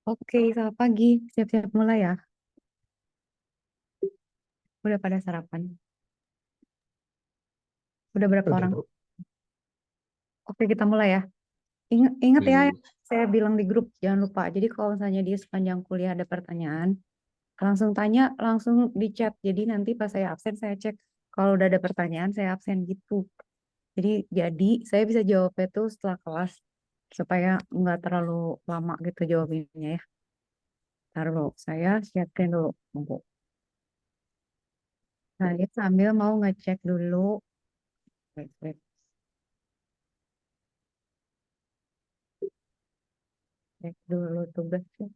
Oke, selamat pagi. Siap-siap mulai ya. Udah pada sarapan. Udah berapa Udah, orang? Bu. Oke, kita mulai ya. Ingat ya, Hmm. saya bilang di grup, jangan lupa. Jadi kalau misalnya di sepanjang kuliah ada pertanyaan, langsung tanya, langsung di chat. Jadi nanti pas saya absen, saya cek. Kalau udah ada pertanyaan, saya absen gitu. Jadi saya bisa jawabnya tuh setelah kelas, supaya nggak terlalu lama gitu jawabinnya ya. Taruh, saya siapin dulu. Tunggu. Saya sambil mau ngecek dulu. Wait, wait. Cek dulu tugasnya.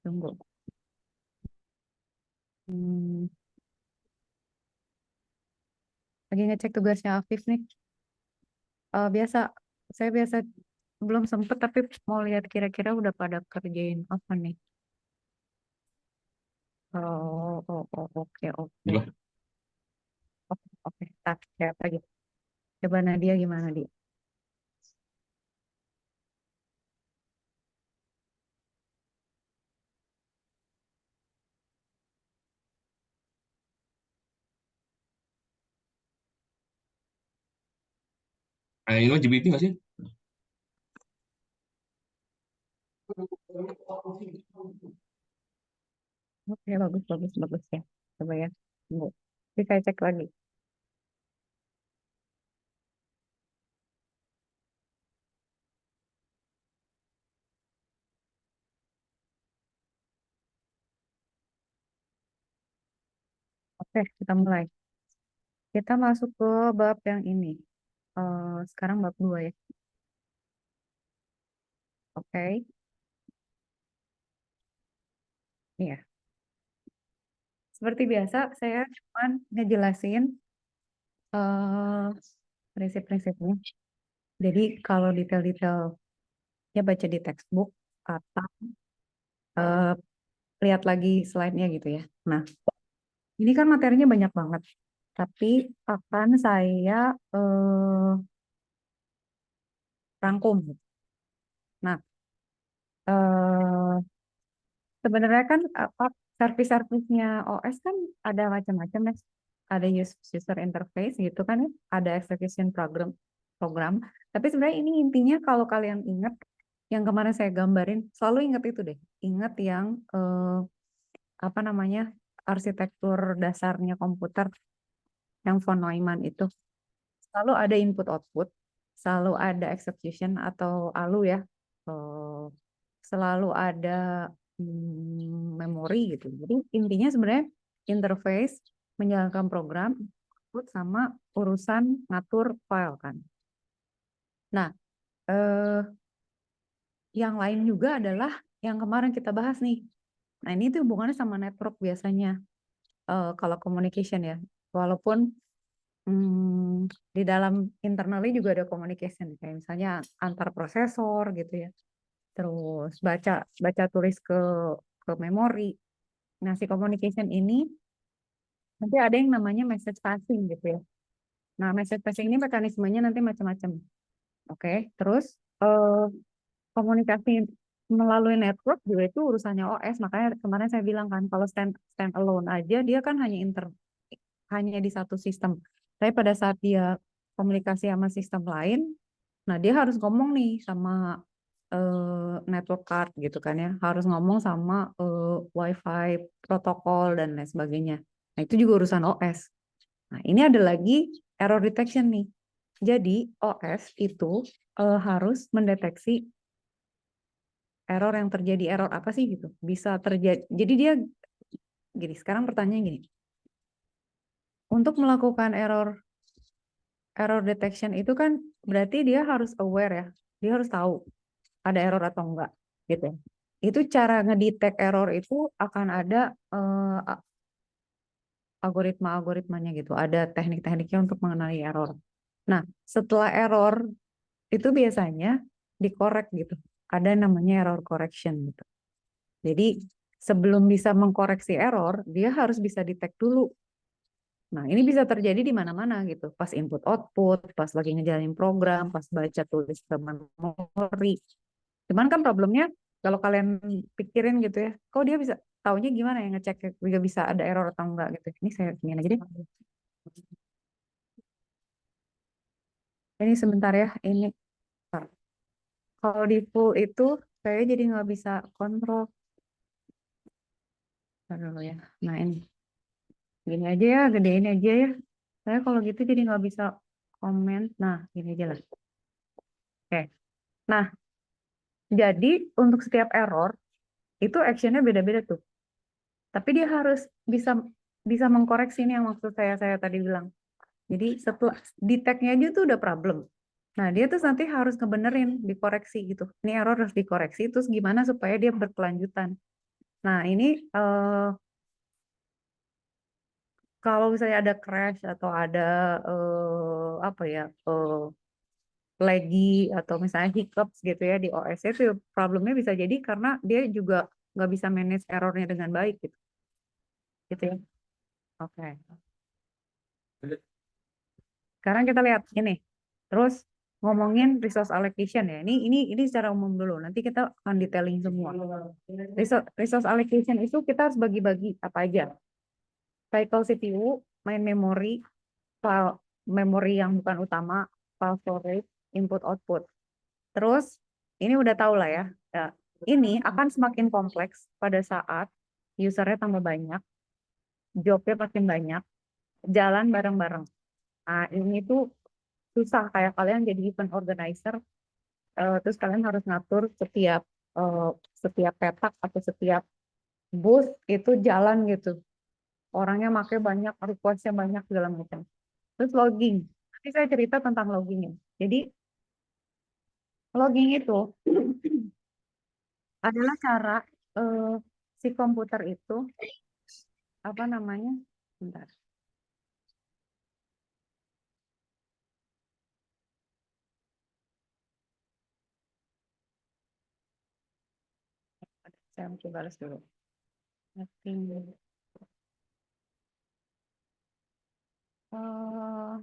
Tunggu. Hmm, lagi ngecek tugasnya Afif nih. Biasa, saya biasa belum sempet tapi mau lihat kira-kira udah pada kerjain apa nih. Oke, oke. Udah. Oke, oke. Tak, siap lagi. Coba Nadia gimana, Di? Ini LGBT nggak sih? Oke, bagus, bagus, bagus ya. Coba ya. Tunggu. Nanti saya cek lagi. Oke, kita mulai. Kita masuk ke bab yang ini. Sekarang bab 2 ya. Oke. Iya. Seperti biasa, saya cuman ngejelasin eh prinsip-prinsipnya. Jadi kalau detail-detail ya baca di textbook atau eh, lihat lagi slide-nya gitu ya. Nah, ini kan materinya banyak banget, tapi akan saya eh, rangkum. Nah, eh, sebenarnya kan apa servis-servisnya OS kan ada macam-macam ya. Ada user interface gitu kan ya, ada execution program. Tapi sebenarnya ini intinya kalau kalian ingat yang kemarin saya gambarin, selalu ingat itu deh. Ingat yang apa namanya arsitektur dasarnya komputer yang von Neumann itu selalu ada input output, selalu ada execution atau ALU ya, eh, selalu ada memori gitu. Jadi intinya sebenarnya interface menjalankan program output sama urusan ngatur file kan. Nah, eh, yang lain juga adalah yang kemarin kita bahas nih. Nah, ini tuh hubungannya sama network biasanya. Kalau communication ya. Walaupun di dalam internally juga ada communication kayak misalnya antar prosesor gitu ya. Terus baca baca tulis ke memori. Nah, si communication ini nanti ada yang namanya message passing gitu ya. Nah, message passing ini mekanismenya nanti macam-macam. Oke, terus eh, komunikasi melalui network juga itu urusannya OS. Makanya kemarin saya bilang kan kalau stand alone aja dia kan hanya di satu sistem. Tapi pada saat dia komunikasi sama sistem lain, nah dia harus ngomong nih sama network card gitu kan ya, harus ngomong sama WiFi protokol dan lain sebagainya. Nah itu juga urusan OS. Nah ini ada lagi error detection nih. Jadi OS itu harus mendeteksi error yang terjadi, error apa sih gitu. Bisa terjadi. Jadi dia gini. Sekarang pertanyaan gini. Untuk melakukan error detection itu kan berarti dia harus aware ya. Dia harus tahu ada error atau enggak gitu. Itu cara ngedetect error itu akan ada algoritma-algoritmanya gitu. Ada teknik-tekniknya untuk mengenali error. Nah, setelah error itu biasanya dikorek gitu. Ada namanya error correction gitu. Jadi sebelum bisa mengkoreksi error, dia harus bisa detect dulu. Nah, ini bisa terjadi di mana-mana gitu. Pas input output, pas lagi ngejalanin program, pas baca tulis ke memori. Cuman kan problemnya kalau kalian pikirin gitu ya, kok dia bisa taunya gimana ya ngecek juga bisa ada error atau enggak gitu. Ini saya ingin aja deh. Ini sebentar ya, ini. Kalau di full itu saya jadi nggak bisa kontrol. Ntar dulu ya. Nah ini, gini aja ya, gedein aja ya. Saya kalau gitu jadi nggak bisa komen. Nah, gini aja lah. Oke. Nah, jadi untuk setiap error itu actionnya beda-beda tuh. Tapi dia harus bisa bisa mengkoreksi ini yang maksud saya tadi bilang. Jadi setelah detect-nya aja tuh udah problem. Nah, dia tuh nanti harus ngebenerin, dikoreksi gitu. Ini error harus dikoreksi, terus gimana supaya dia berkelanjutan. Nah, ini kalau misalnya ada crash atau ada apa ya, laggy atau misalnya hiccups gitu ya di OS itu problemnya bisa jadi karena dia juga nggak bisa manage errornya dengan baik gitu. Gitu ya. Oke. Sekarang kita lihat ini. Terus ngomongin resource allocation ya. Ini secara umum dulu. Nanti kita akan detailing semua. Resource allocation itu kita harus bagi-bagi apa aja. Cycle CPU, main memory, file memory yang bukan utama, file storage, input output. Terus ini udah tahu lah ya. Ya, ini akan semakin kompleks pada saat usernya tambah banyak, jobnya makin banyak, jalan bareng-bareng. Nah, ini tuh susah kayak kalian jadi event organizer, terus kalian harus ngatur setiap petak atau setiap booth itu jalan gitu. Orangnya makai banyak, requestnya banyak segala macam. Terus logging. Nanti saya cerita tentang logging ya. Jadi logging itu adalah cara eh, si komputer itu apa namanya? Bentar. Saya coba balas dulu. Nothing. Eh,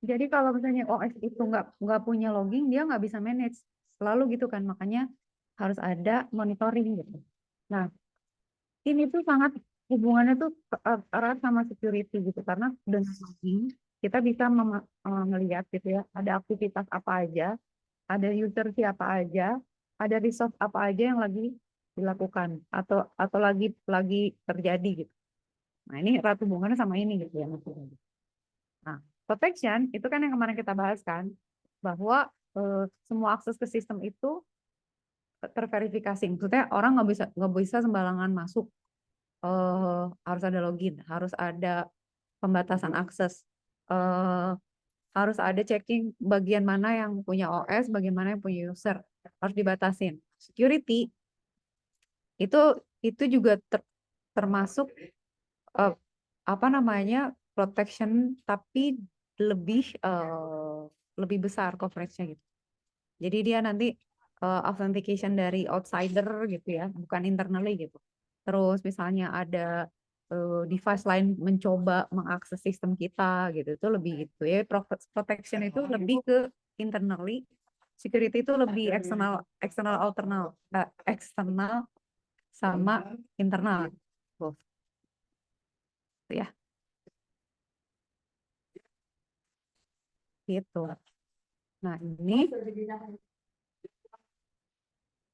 jadi kalau misalnya OS itu nggak punya logging, dia nggak bisa manage. Selalu gitu kan, makanya harus ada monitoring gitu. Nah, ini tuh sangat hubungannya tuh erat sama security gitu, karena dengan logging kita bisa melihat gitu ya, ada aktivitas apa aja, ada user siapa aja, ada resource apa aja yang lagi dilakukan atau lagi terjadi gitu. Nah, ini erat hubungannya sama ini gitu ya maksudnya. Nah, protection itu kan yang kemarin kita bahas kan, bahwa semua akses ke sistem itu terverifikasi. Maksudnya orang nggak bisa sembarangan masuk. Harus ada login, harus ada pembatasan akses, eh, harus ada checking bagian mana yang punya OS, bagian mana yang punya user, harus dibatasin. Security itu juga termasuk eh, apa namanya protection, tapi lebih lebih besar coveragenya gitu. Jadi dia nanti authentication dari outsider gitu ya, bukan internally gitu. Terus misalnya ada device lain mencoba mengakses sistem kita gitu, itu lebih gitu ya. Protection itu lebih ke internally, security itu lebih eksternal, eksternal sama internal, both ya gitu. Nah ini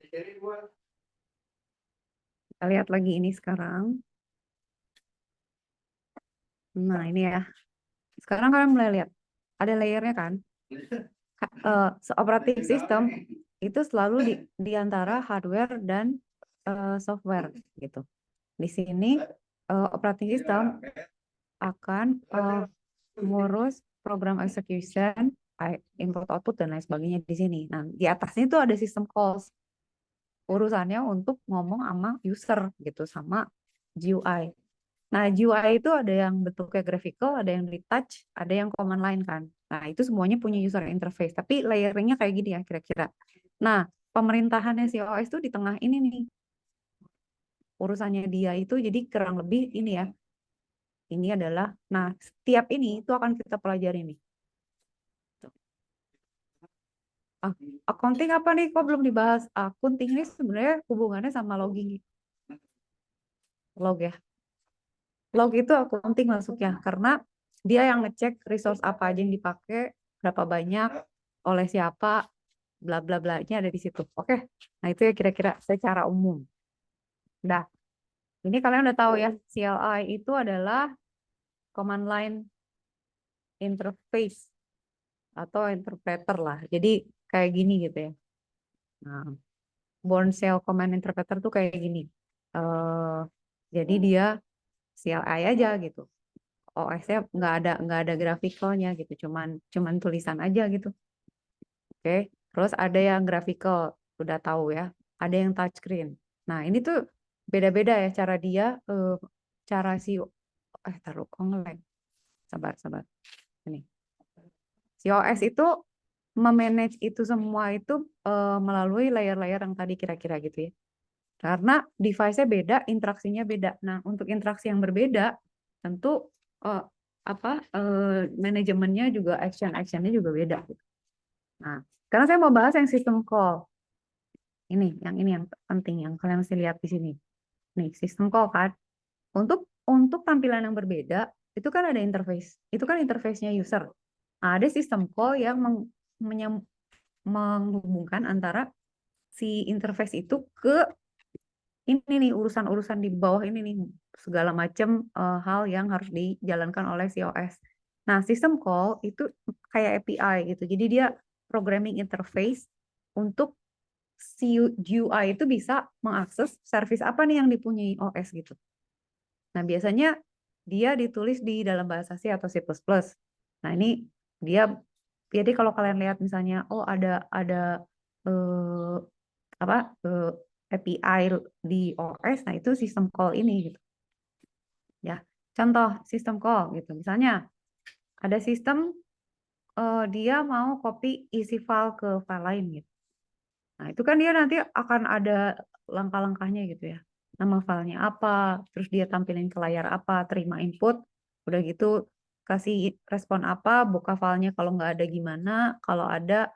kita lihat lagi ini sekarang. Nah ini ya. Sekarang kalian mulai lihat ada layernya kan. Operating system itu selalu di antara hardware dan software gitu. Di sini operating system akan ngurus program execution, input output dan lain sebagainya di sini. Nah, di atasnya itu ada sistem calls. Urusannya untuk ngomong sama user gitu sama GUI. Nah, GUI itu ada yang bentuknya graphical, ada yang di touch, ada yang command line kan. Nah, itu semuanya punya user interface, tapi layeringnya kayak gini ya kira-kira. Nah, pemerintahannya si OS itu di tengah ini nih. Urusannya dia itu jadi kurang lebih ini ya. Ini adalah, nah setiap ini itu akan kita pelajari nih. Accounting apa nih? Kok belum dibahas? Accounting ini sebenarnya hubungannya sama logging. Log ya. Log itu accounting masuknya karena dia yang ngecek resource apa aja yang dipakai, berapa banyak, oleh siapa, bla bla bla nya ada di situ. Oke. Nah, itu ya kira-kira secara umum. Nah, ini kalian udah tahu ya, CLI itu adalah command line interface atau interpreter lah. Jadi kayak gini gitu ya. Nah, Bourne Shell Command Interpreter tuh kayak gini. Jadi dia CLI aja gitu. OS-nya nggak ada grafikalnya gitu, cuman tulisan aja gitu. Oke. Terus ada yang graphical, udah tahu ya. Ada yang touchscreen. Nah, ini tuh beda-beda ya cara dia cara si taruh kok nge-lag. Sabar. Ini. Si OS itu memanage itu semua itu melalui layer-layer yang tadi kira-kira gitu ya. Karena device-nya beda, interaksinya beda. Nah, untuk interaksi yang berbeda, tentu manajemennya juga action-actionnya juga beda. Gitu. Nah, sekarang saya mau bahas yang system call. Ini yang penting yang kalian mesti lihat di sini. Nih, system call kan. Untuk tampilan yang berbeda, itu kan ada interface. Itu kan interface-nya user. Nah, ada system call yang menghubungkan antara si interface itu ke ini nih urusan-urusan di bawah ini nih segala macam hal yang harus dijalankan oleh si OS. Nah, system call itu kayak API gitu. Jadi dia programming interface untuk si UI itu bisa mengakses service apa nih yang dipunyai OS gitu. Nah, biasanya dia ditulis di dalam bahasa C atau C++. Nah, ini dia jadi kalau kalian lihat misalnya ada eh, API di OS, nah itu sistem call ini gitu. Ya, contoh sistem call gitu. Misalnya ada sistem dia mau copy isi file ke file lain gitu. Nah, itu kan dia nanti akan ada langkah-langkahnya gitu ya. Nama filenya apa, terus dia tampilin ke layar apa, terima input, udah gitu kasih respon apa, buka filenya kalau nggak ada gimana, kalau ada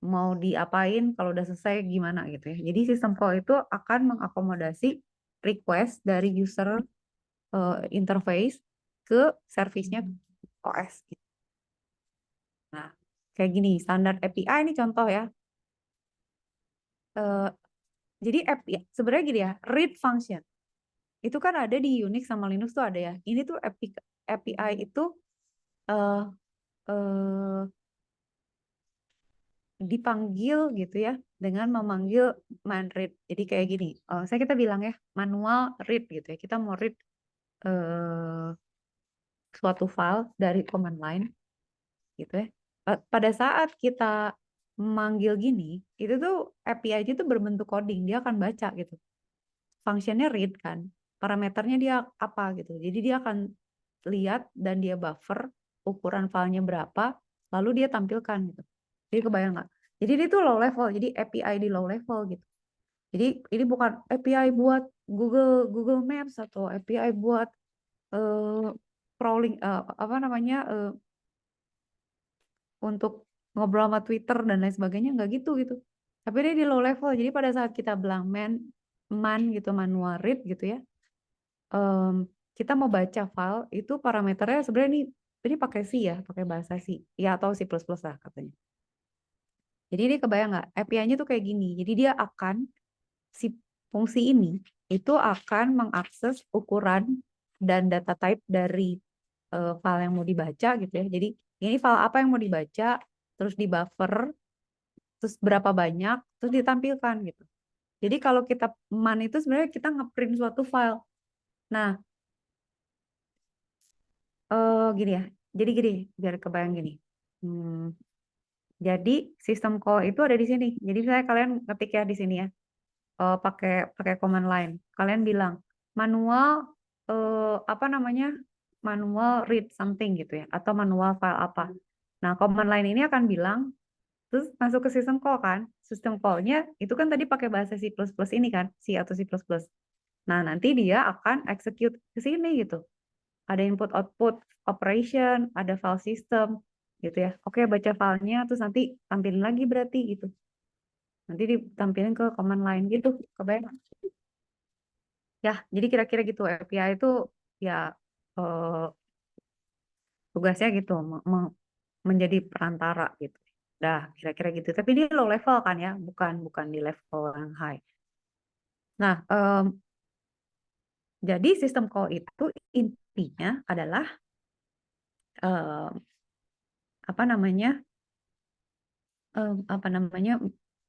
mau diapain, kalau udah selesai gimana gitu ya. Jadi sistem call itu akan mengakomodasi request dari user interface ke service-nya OS gitu. Nah, kayak gini, standar API ini contoh ya. Jadi sebenarnya gini ya, read function. Itu kan ada di Unix sama Linux tuh ada ya. Ini tuh API itu uh, uh, dipanggil gitu ya dengan memanggil man read. Jadi kayak gini, kita bilang ya manual read gitu ya. Kita mau read suatu file dari command line gitu ya. Pada saat kita manggil gini, itu tuh API itu berbentuk coding, dia akan baca gitu. Functionnya read kan, parameternya dia apa gitu. Jadi dia akan lihat dan dia buffer ukuran filenya berapa, lalu dia tampilkan gitu. Jadi kebayang nggak? Jadi itu low level, jadi API di low level gitu. Jadi ini bukan API buat Google Maps atau API buat crawling untuk ngobrol sama Twitter dan lain sebagainya nggak gitu. Tapi dia di low level. Jadi pada saat kita bilang man gitu manual read gitu ya, kita mau baca file itu parameternya sebenarnya ini pakai C ya, pakai bahasa C ya atau C++ lah katanya. Jadi ini kebayang nggak? API-nya tuh kayak gini. Jadi dia akan si fungsi ini itu akan mengakses ukuran dan data type dari file yang mau dibaca gitu ya. Jadi ini file apa yang mau dibaca, terus di buffer, terus berapa banyak, terus ditampilkan gitu. Jadi kalau kita man itu sebenarnya kita ngeprint suatu file. Nah, gini ya. Jadi gini, biar kebayang gini. Jadi sistem call itu ada di sini. Jadi saya kalian ketik ya di sini ya. Pakai command line. Kalian bilang manual manual read something gitu ya atau manual file apa. Nah, command line ini akan bilang terus masuk ke sistem call kan. Sistem call-nya itu kan tadi pakai bahasa C++ ini kan, C atau C++. Nah, nanti dia akan execute ke sini gitu. Ada input output operation, ada file system. gitu ya. Oke, baca filenya terus nanti tampilin lagi berarti gitu. Nanti ditampilin ke command line gitu, kebayang? Ya, jadi kira-kira gitu. API itu ya eh, tugasnya gitu menjadi perantara gitu. Dah, kira-kira gitu. Tapi dia low level kan ya, bukan di level yang high. Nah, jadi sistem call itu intinya adalah apa namanya?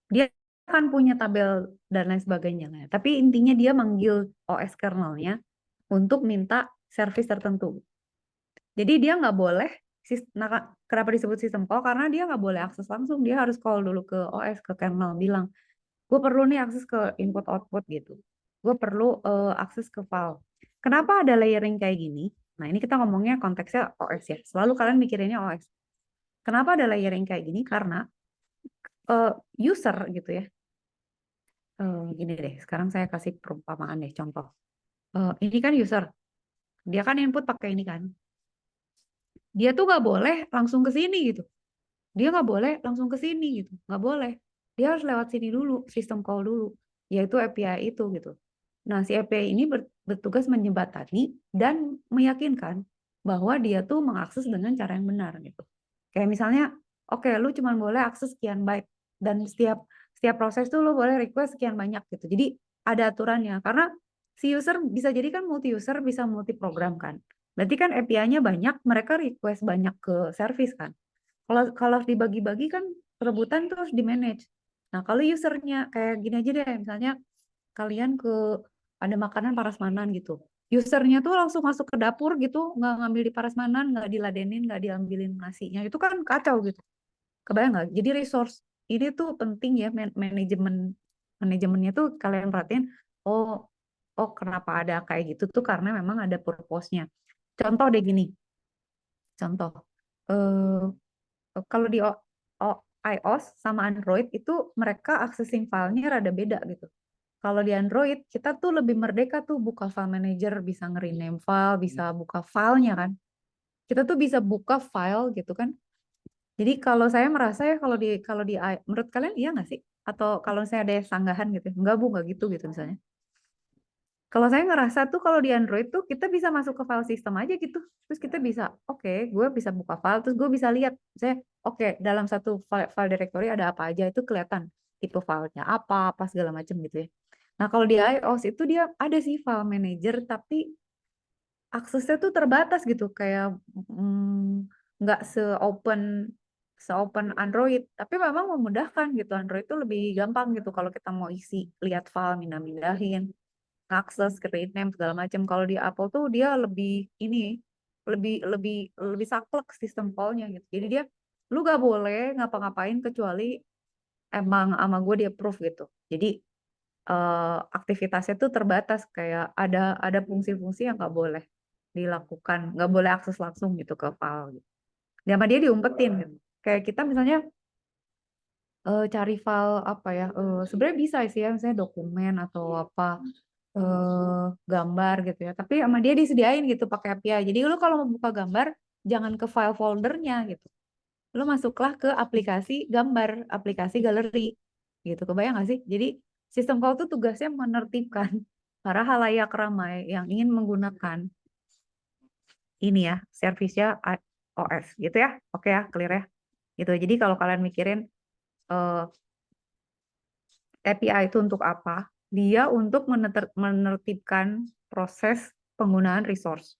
Dia kan punya tabel dan lain sebagainya. Tapi intinya dia manggil OS kernelnya untuk minta service tertentu. Jadi dia nggak boleh, nah, kenapa disebut sistem call? Karena dia nggak boleh akses langsung, dia harus call dulu ke OS, ke kernel, bilang, gue perlu nih akses ke input output gitu. Gue perlu akses ke file. Kenapa ada layering kayak gini? Nah ini kita ngomongnya konteksnya OS ya. Selalu kalian mikirinnya OS. Kenapa ada layering kayak gini? Karena user gitu ya. Gini deh, sekarang saya kasih perumpamaan deh, contoh. Ini kan user, dia kan input pakai ini kan. Dia tuh nggak boleh langsung ke sini gitu. Dia nggak boleh langsung ke sini gitu, nggak boleh. Dia harus lewat sini dulu, sistem call dulu, yaitu API itu gitu. Nah, si API ini bertugas menjembatani dan meyakinkan bahwa dia tuh mengakses dengan cara yang benar gitu. Kayak misalnya, oke, lu cuma boleh akses sekian byte dan setiap proses tuh lu boleh request sekian banyak gitu. Jadi ada aturannya karena si user bisa jadi kan multi user, bisa multi program kan. Berarti kan API-nya banyak, mereka request banyak ke service kan. Kalau dibagi-bagi kan perebutan tuh harus di manage. Nah, kalau usernya kayak gini aja deh, misalnya kalian ada makanan parasmanan gitu. Usernya tuh langsung masuk ke dapur gitu, nggak ngambil di parasmanan, nggak diladenin, nggak diambilin nasinya. Itu kan kacau gitu. Kebayang nggak? Jadi resource ini tuh penting ya, manajemennya tuh kalian perhatiin. Oh, oh kenapa ada kayak gitu tuh karena memang ada purpose-nya. Contoh deh gini, contoh. Eh, Kalau di iOS sama Android itu mereka accessing filenya rada beda gitu. Kalau di Android kita tuh lebih merdeka tuh buka file manager, bisa nge-rename file, bisa buka filenya kan. Kita tuh bisa buka file gitu kan. Jadi kalau saya merasa ya kalau di menurut kalian iya nggak sih? Atau kalau saya ada sanggahan gitu, enggak bu, nggak gitu gitu misalnya. Kalau saya ngerasa tuh kalau di Android tuh kita bisa masuk ke file system aja gitu. Terus kita bisa, oke, gue bisa buka file, terus gue bisa lihat, saya, oke, dalam satu file directory ada apa aja, itu kelihatan tipe filenya apa segala macam gitu ya. Nah kalau di iOS itu dia ada sih file manager, tapi aksesnya tuh terbatas gitu, kayak nggak se-open Android, tapi memang memudahkan gitu. Android itu lebih gampang gitu kalau kita mau isi, lihat file, mindahin akses ke name segala macam. Kalau di Apple tuh dia lebih ini lebih lebih lebih saklek sistem call-nya gitu. Jadi dia lu gak boleh ngapa-ngapain kecuali emang sama gue di approve gitu. Jadi aktivitasnya tuh terbatas, kayak ada fungsi-fungsi yang nggak boleh dilakukan, nggak boleh akses langsung gitu ke file gitu. Dan sama dia diumpetin gitu. Kayak kita misalnya cari file apa ya, sebenarnya bisa sih ya, misalnya dokumen atau apa, gambar gitu ya. Tapi sama dia disediain gitu pakai API. Jadi lu kalau mau buka gambar, jangan ke file foldernya gitu. Lu masuklah ke aplikasi gambar, aplikasi galeri gitu. Kebayang nggak sih? Jadi sistem call tuh tugasnya menertibkan para halayak ramai yang ingin menggunakan ini ya, servisnya OS gitu ya. Oke ya, clear ya. Gitu. Jadi kalau kalian mikirin eh, API itu untuk apa? Dia untuk menertibkan proses penggunaan resource.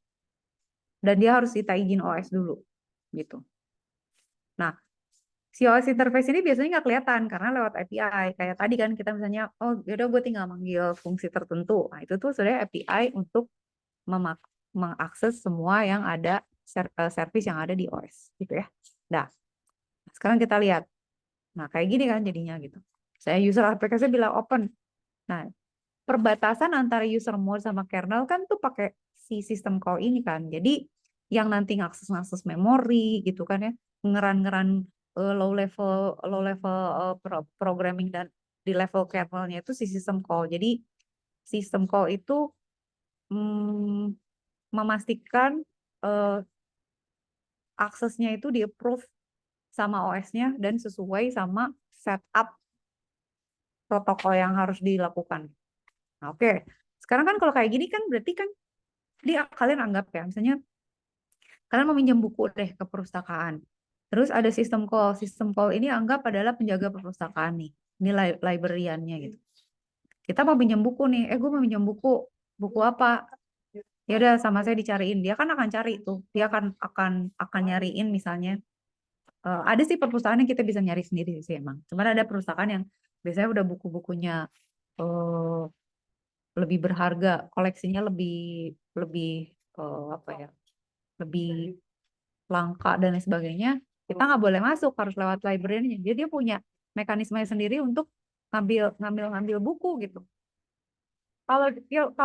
Dan dia harus minta izin OS dulu. Gitu. Nah, si OS interface ini biasanya nggak kelihatan karena lewat API. Kayak tadi kan kita misalnya, oh yaudah gue tinggal manggil fungsi tertentu. Nah, itu tuh sebenarnya API untuk mengakses semua yang ada, service yang ada di OS. Gitu ya. Nah, sekarang kita lihat. Nah, kayak gini kan jadinya gitu. Saya user aplikasi bilang open. Nah, perbatasan antara user mode sama kernel kan tuh pakai si sistem call ini kan. Jadi yang nanti ngakses memori gitu kan ya, ngeran low level programming dan di level kernelnya itu si sistem call. Jadi sistem call itu memastikan aksesnya itu di approve sama OS-nya dan sesuai sama setup protokol yang harus dilakukan. Nah, oke. Sekarang kan kalau kayak gini kan berarti kan kalian anggap ya, misalnya kalian mau minjem buku deh ke perpustakaan. Terus ada sistem call. Sistem call ini anggap adalah penjaga perpustakaan nih. Ini librariannya gitu. Kita mau pinjam buku nih. Gue mau pinjam buku. Buku apa? Ya udah sama saya dicariin. Dia kan akan cari tuh. Dia akan nyariin misalnya. Ada sih perpustakaan yang kita bisa nyari sendiri sih emang. Cuman ada perpustakaan yang biasanya udah buku-bukunya eh, lebih berharga, koleksinya lebih lebih apa ya? Lebih langka dan lain sebagainya, kita nggak boleh masuk, harus lewat library-nya. Jadi dia punya mekanisme sendiri untuk ngambil buku gitu. Kalau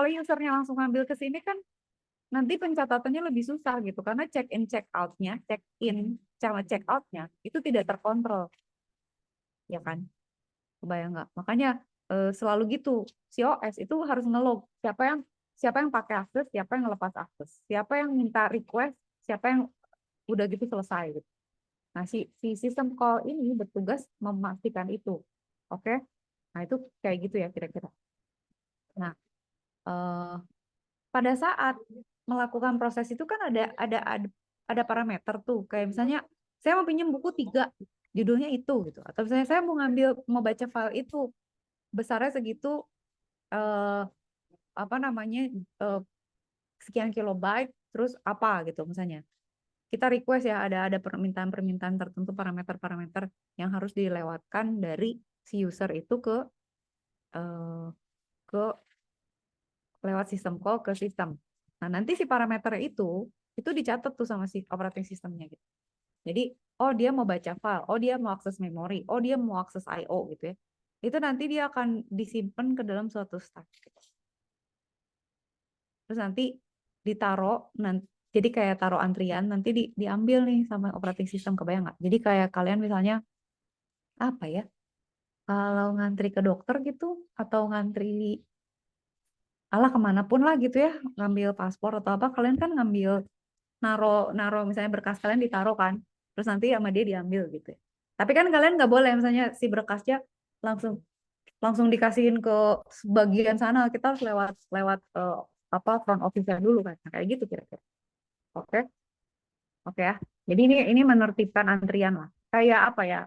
usernya langsung ngambil ke sini kan nanti pencatatannya lebih susah gitu karena check in check out-nya, check in sama check out-nya itu tidak terkontrol. Ya kan? Kebayang nggak? Makanya selalu gitu. COS itu harus ngelog siapa yang pakai akses, siapa yang ngelepas akses, siapa yang minta request, siapa yang udah gitu selesai gitu. Nah, si sistem call ini bertugas memastikan itu. Oke? Nah, itu kayak gitu ya kira-kira. Nah, eh, pada saat melakukan proses itu kan ada parameter tuh. Kayak misalnya saya mau pinjam buku 3, judulnya itu gitu. Atau misalnya saya mau baca file itu besarnya segitu eh, apa namanya eh, sekian kilobyte terus apa gitu misalnya. Kita request ya ada permintaan-permintaan tertentu parameter-parameter yang harus dilewatkan dari si user itu eh, ke lewat sistem call ke sistem. Nah, nanti si parameter itu dicatat tuh sama si operating systemnya gitu. Jadi, oh dia mau baca file, oh dia mau akses memori, oh dia mau akses I/O gitu ya. Itu nanti dia akan disimpan ke dalam suatu stack. Terus nanti ditaruh nanti jadi kayak taruh antrian nanti diambil nih sama operating system, kebayang nggak? Jadi kayak kalian misalnya apa ya? Kalau ngantri ke dokter gitu atau ngantri alah kemanapun lah gitu ya, ngambil paspor atau apa, kalian kan ngambil naro naro misalnya berkas kalian ditaruh kan, terus nanti sama dia diambil gitu ya. Tapi kan kalian nggak boleh misalnya si berkasnya langsung langsung dikasihin ke bagian sana, kita harus lewat lewat apa front office dulu kan. Nah, kayak gitu kira-kira. Oke, oke ya. Jadi ini menertibkan antrian lah. Kayak apa ya?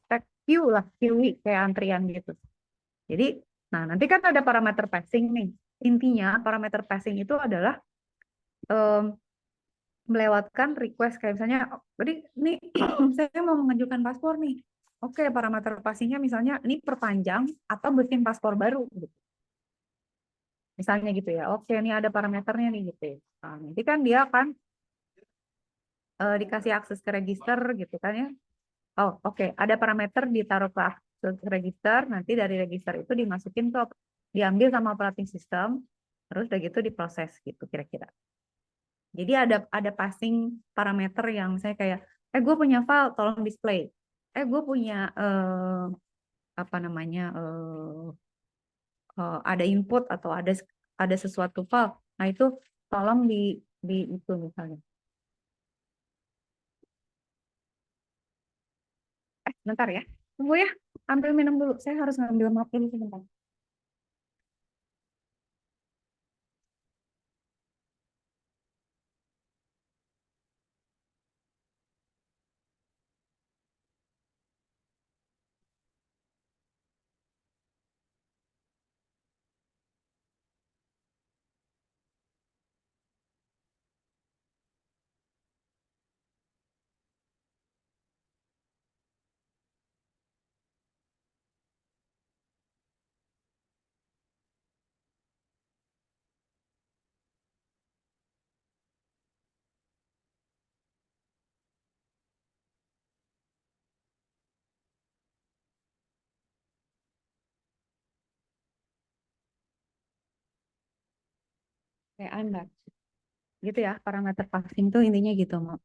Stack queue lah, queue kayak antrian gitu. Jadi, nah nanti kan ada parameter passing nih. Intinya parameter passing itu adalah em, melewatkan request kayak misalnya, tadi nih saya mau mengajukan paspor nih. Oke, parameter passingnya misalnya ini perpanjang atau bikin paspor baru. Gitu. Misalnya gitu ya. Oke, ini ada parameternya nih gitu. Ya. Nah, nanti kan dia akan dikasih akses ke register gitu kan ya. Oh, oke. Ada parameter ditaruh ke register, nanti dari register itu dimasukin diambil sama operating system, terus udah gitu diproses gitu kira-kira. Jadi ada passing parameter yang misalnya kayak, gue punya file, tolong display. Gue punya apa namanya ada input atau ada sesuatu file. Nah itu tolong di itu misalnya. Bentar ya. Tunggu ya. Ambil minum dulu. Saya harus ngambil map dulu sebentar. Kayak Anda. Gitu ya, parameter passing tuh intinya gitu. Mau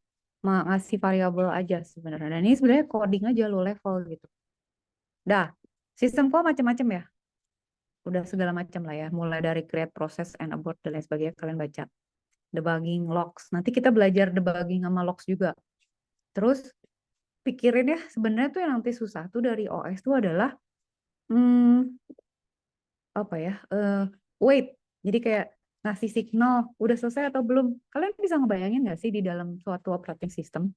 ngasih variabel aja sebenarnya. Dan ini sebenarnya coding aja low level gitu. Dah, sistem kok macam-macam ya. Udah segala macam lah ya. Mulai dari create, process, and abort, dan lain sebagainya. Kalian baca. Debugging, logs. Nanti kita belajar debugging sama logs juga. Terus pikirin ya, sebenarnya tuh yang nanti susah tuh dari OS tuh adalah hmm, apa ya? Wait. Jadi kayak ngasih signal udah selesai atau belum. Kalian bisa ngebayangin nggak sih di dalam suatu operating system?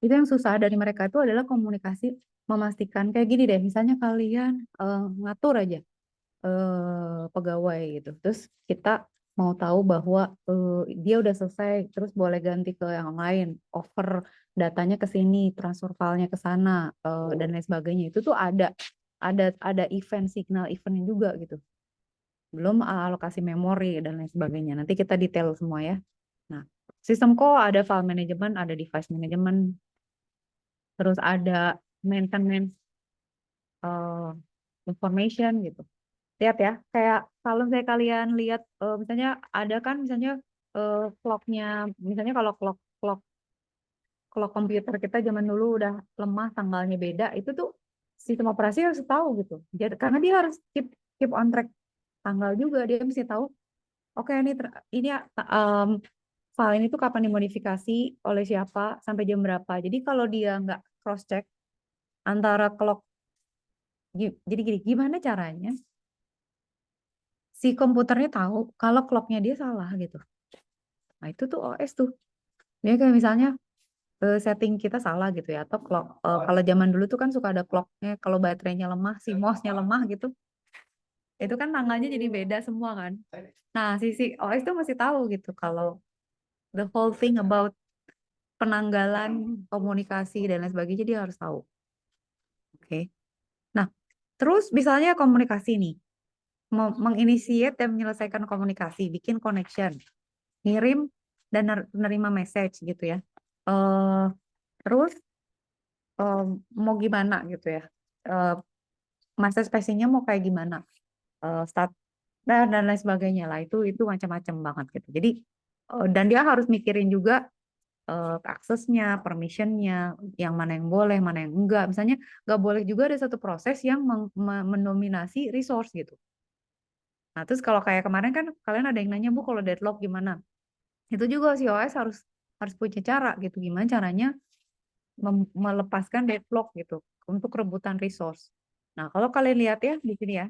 Itu yang susah dari mereka itu adalah komunikasi, memastikan kayak gini deh. Misalnya kalian ngatur aja pegawai gitu. Terus kita mau tahu bahwa dia udah selesai, terus boleh ganti ke yang lain, over datanya ke sini, transfer filenya ke sana, dan lain sebagainya. Itu tuh ada event signal eventnya juga gitu. Belum alokasi memori dan lain sebagainya. Nanti kita detail semua ya. Nah, sistem call ada file management, ada device management, terus ada maintenance information gitu. Lihat ya, kayak kalau saya kalian lihat misalnya ada kan misalnya clocknya, misalnya kalau clock clock clock komputer kita zaman dulu udah lemah, tanggalnya beda, itu tuh sistem operasi harus tahu gitu. Jadi karena dia harus keep on track tanggal juga, dia mesti tahu. Oke, ini file ini tuh kapan dimodifikasi oleh siapa sampai jam berapa. Jadi kalau dia nggak cross check antara clock, jadi gini, gimana caranya si komputernya tahu kalau clocknya dia salah gitu. Nah itu tuh OS tuh. Dia kayak misalnya setting kita salah gitu ya, atau clock. Kalau zaman dulu tuh kan suka ada clocknya, kalau baterainya lemah, si MOS-nya lemah gitu, itu kan tanggalnya jadi beda semua kan. Nah si OS tuh masih tahu gitu kalau the whole thing about penanggalan komunikasi dan lain sebagainya dia harus tahu. Oke. Nah, terus misalnya komunikasi nih, menginisiate dan menyelesaikan komunikasi, bikin connection, ngirim dan menerima message gitu ya. Terus mau gimana gitu ya? Masa spesinya mau kayak gimana? Start dan lain sebagainya lah. Itu macam-macam banget gitu. Jadi dan dia harus mikirin juga aksesnya, permissionnya, yang mana yang boleh, mana yang enggak. Misalnya nggak boleh juga ada satu proses yang mendominasi resource gitu. Nah, terus kalau kayak kemarin kan kalian ada yang nanya, Bu, kalau deadlock gimana? Itu juga si OS harus punya cara gitu. Gimana caranya melepaskan deadlock gitu untuk rebutan resource. Nah, kalau kalian lihat ya di sini ya,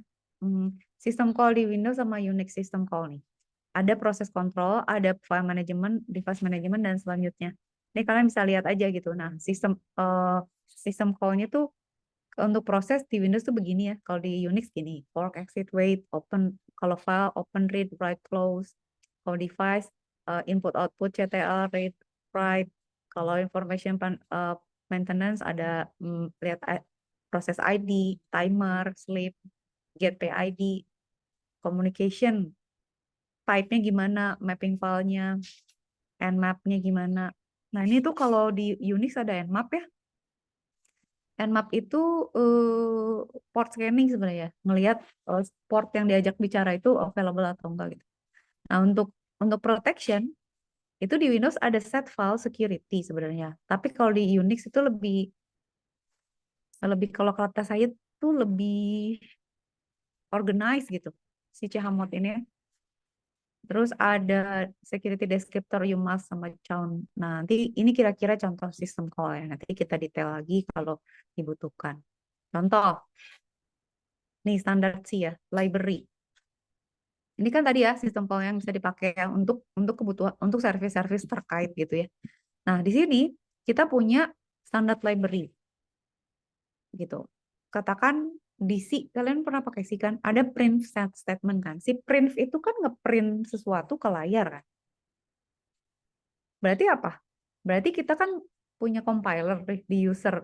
sistem call di Windows sama Unix sistem call nih. Ada proses kontrol, ada file management, device management, dan selanjutnya. Ini kalian bisa lihat aja gitu. Nah, sistem call-nya tuh untuk proses di Windows tuh begini ya. Kalau di Unix gini, fork, exit, wait, open, kalau file, open, read, write, close. Kalau device, input, output, CTL, read, write. Kalau information maintenance ada lihat proses ID, timer, sleep, get PID, communication, type-nya gimana, mapping filenya, nmap-nya gimana. Nah ini tuh kalau di Unix ada nmap ya. Nmap itu port scanning sebenarnya, ngelihat port yang diajak bicara itu available atau enggak gitu. Nah untuk protection itu di Windows ada set file security sebenarnya. Tapi kalau di Unix itu lebih kalau kata saya tuh lebih organized gitu si chmod ini. Terus ada security descriptor UMask sama Chown. Nah, nanti ini kira-kira contoh sistem call ya. Nanti kita detail lagi kalau dibutuhkan. Contoh, nih standar sih ya, library. Ini kan tadi ya sistem call yang bisa dipakai ya untuk kebutuhan untuk service-service terkait gitu ya. Nah, di sini kita punya standar library gitu. Katakan di C, kalian pernah pakai C kan? Ada print statement kan? Si print itu kan ngeprint sesuatu ke layar kan? Berarti apa? Berarti kita kan punya compiler di user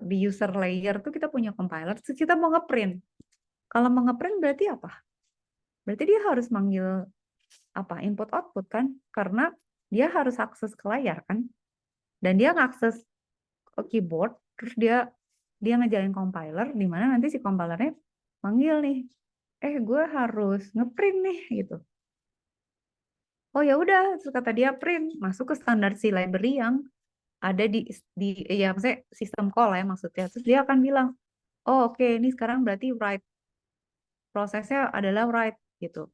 layer tuh kita punya compiler, terus kita mau ngeprint. Kalau mau ngeprint berarti apa? Berarti dia harus manggil apa? Input output kan? Karena dia harus akses ke layar kan? Dan dia ngakses ke keyboard, terus dia ngejalin compiler, di mana nanti si compilernya manggil nih, gue harus ngeprint nih gitu. Oh ya udah, terus kata dia print, masuk ke standar si library yang ada di ya maksudnya sistem call ya maksudnya. Terus dia akan bilang, oh oke, ini sekarang berarti write, prosesnya adalah write gitu.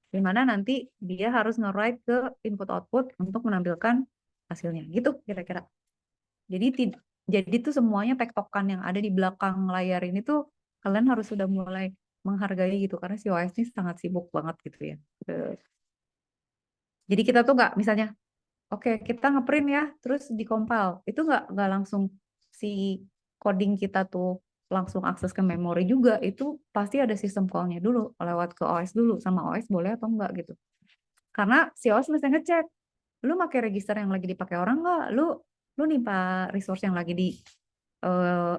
Dimana nanti dia harus nge-write ke input output untuk menampilkan hasilnya gitu kira-kira. Jadi Jadi tuh semuanya tektokan yang ada di belakang layar ini tuh kalian harus sudah mulai menghargai gitu karena si OS ini sangat sibuk banget gitu ya. Jadi kita tuh nggak misalnya, oke kita ngeprint ya, terus dikompil, itu nggak langsung si coding kita tuh langsung akses ke memori juga, itu pasti ada sistem call-nya dulu lewat ke OS dulu sama OS boleh atau enggak gitu. Karena si OS mesti ngecek, lu pakai register yang lagi dipakai orang nggak, lu nimpa resource yang lagi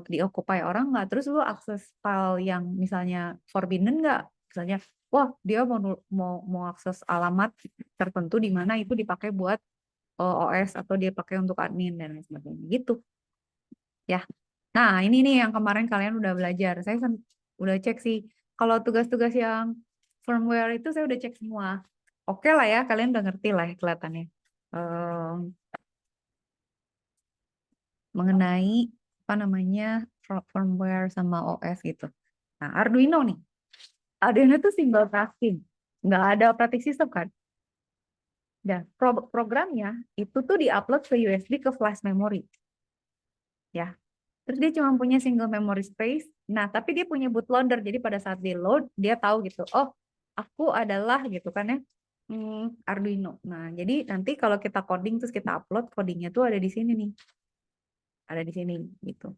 dioccupy orang nggak, terus lu akses file yang misalnya forbidden nggak, misalnya wah dia mau akses alamat tertentu di mana itu dipakai buat OS atau dia pakai untuk admin dan lain sebagainya gitu ya. Nah ini nih yang kemarin kalian udah belajar, saya udah cek sih kalau tugas-tugas yang firmware itu saya udah cek semua. Oke lah ya, kalian udah ngerti lah ya kelihatannya. Mengenai apa namanya firmware sama OS gitu. Nah, Arduino nih. Arduino itu single tasking. Nggak ada operating system kan? Dan programnya itu tuh diupload ke USB ke flash memory. Ya. Terus dia cuma punya single memory space. Nah, tapi dia punya bootloader. Jadi pada saat di load, dia tahu gitu. Oh, aku adalah gitu kan ya. Arduino. Nah, jadi nanti kalau kita coding terus kita upload, codingnya tuh ada di sini nih. Ada di sini gitu.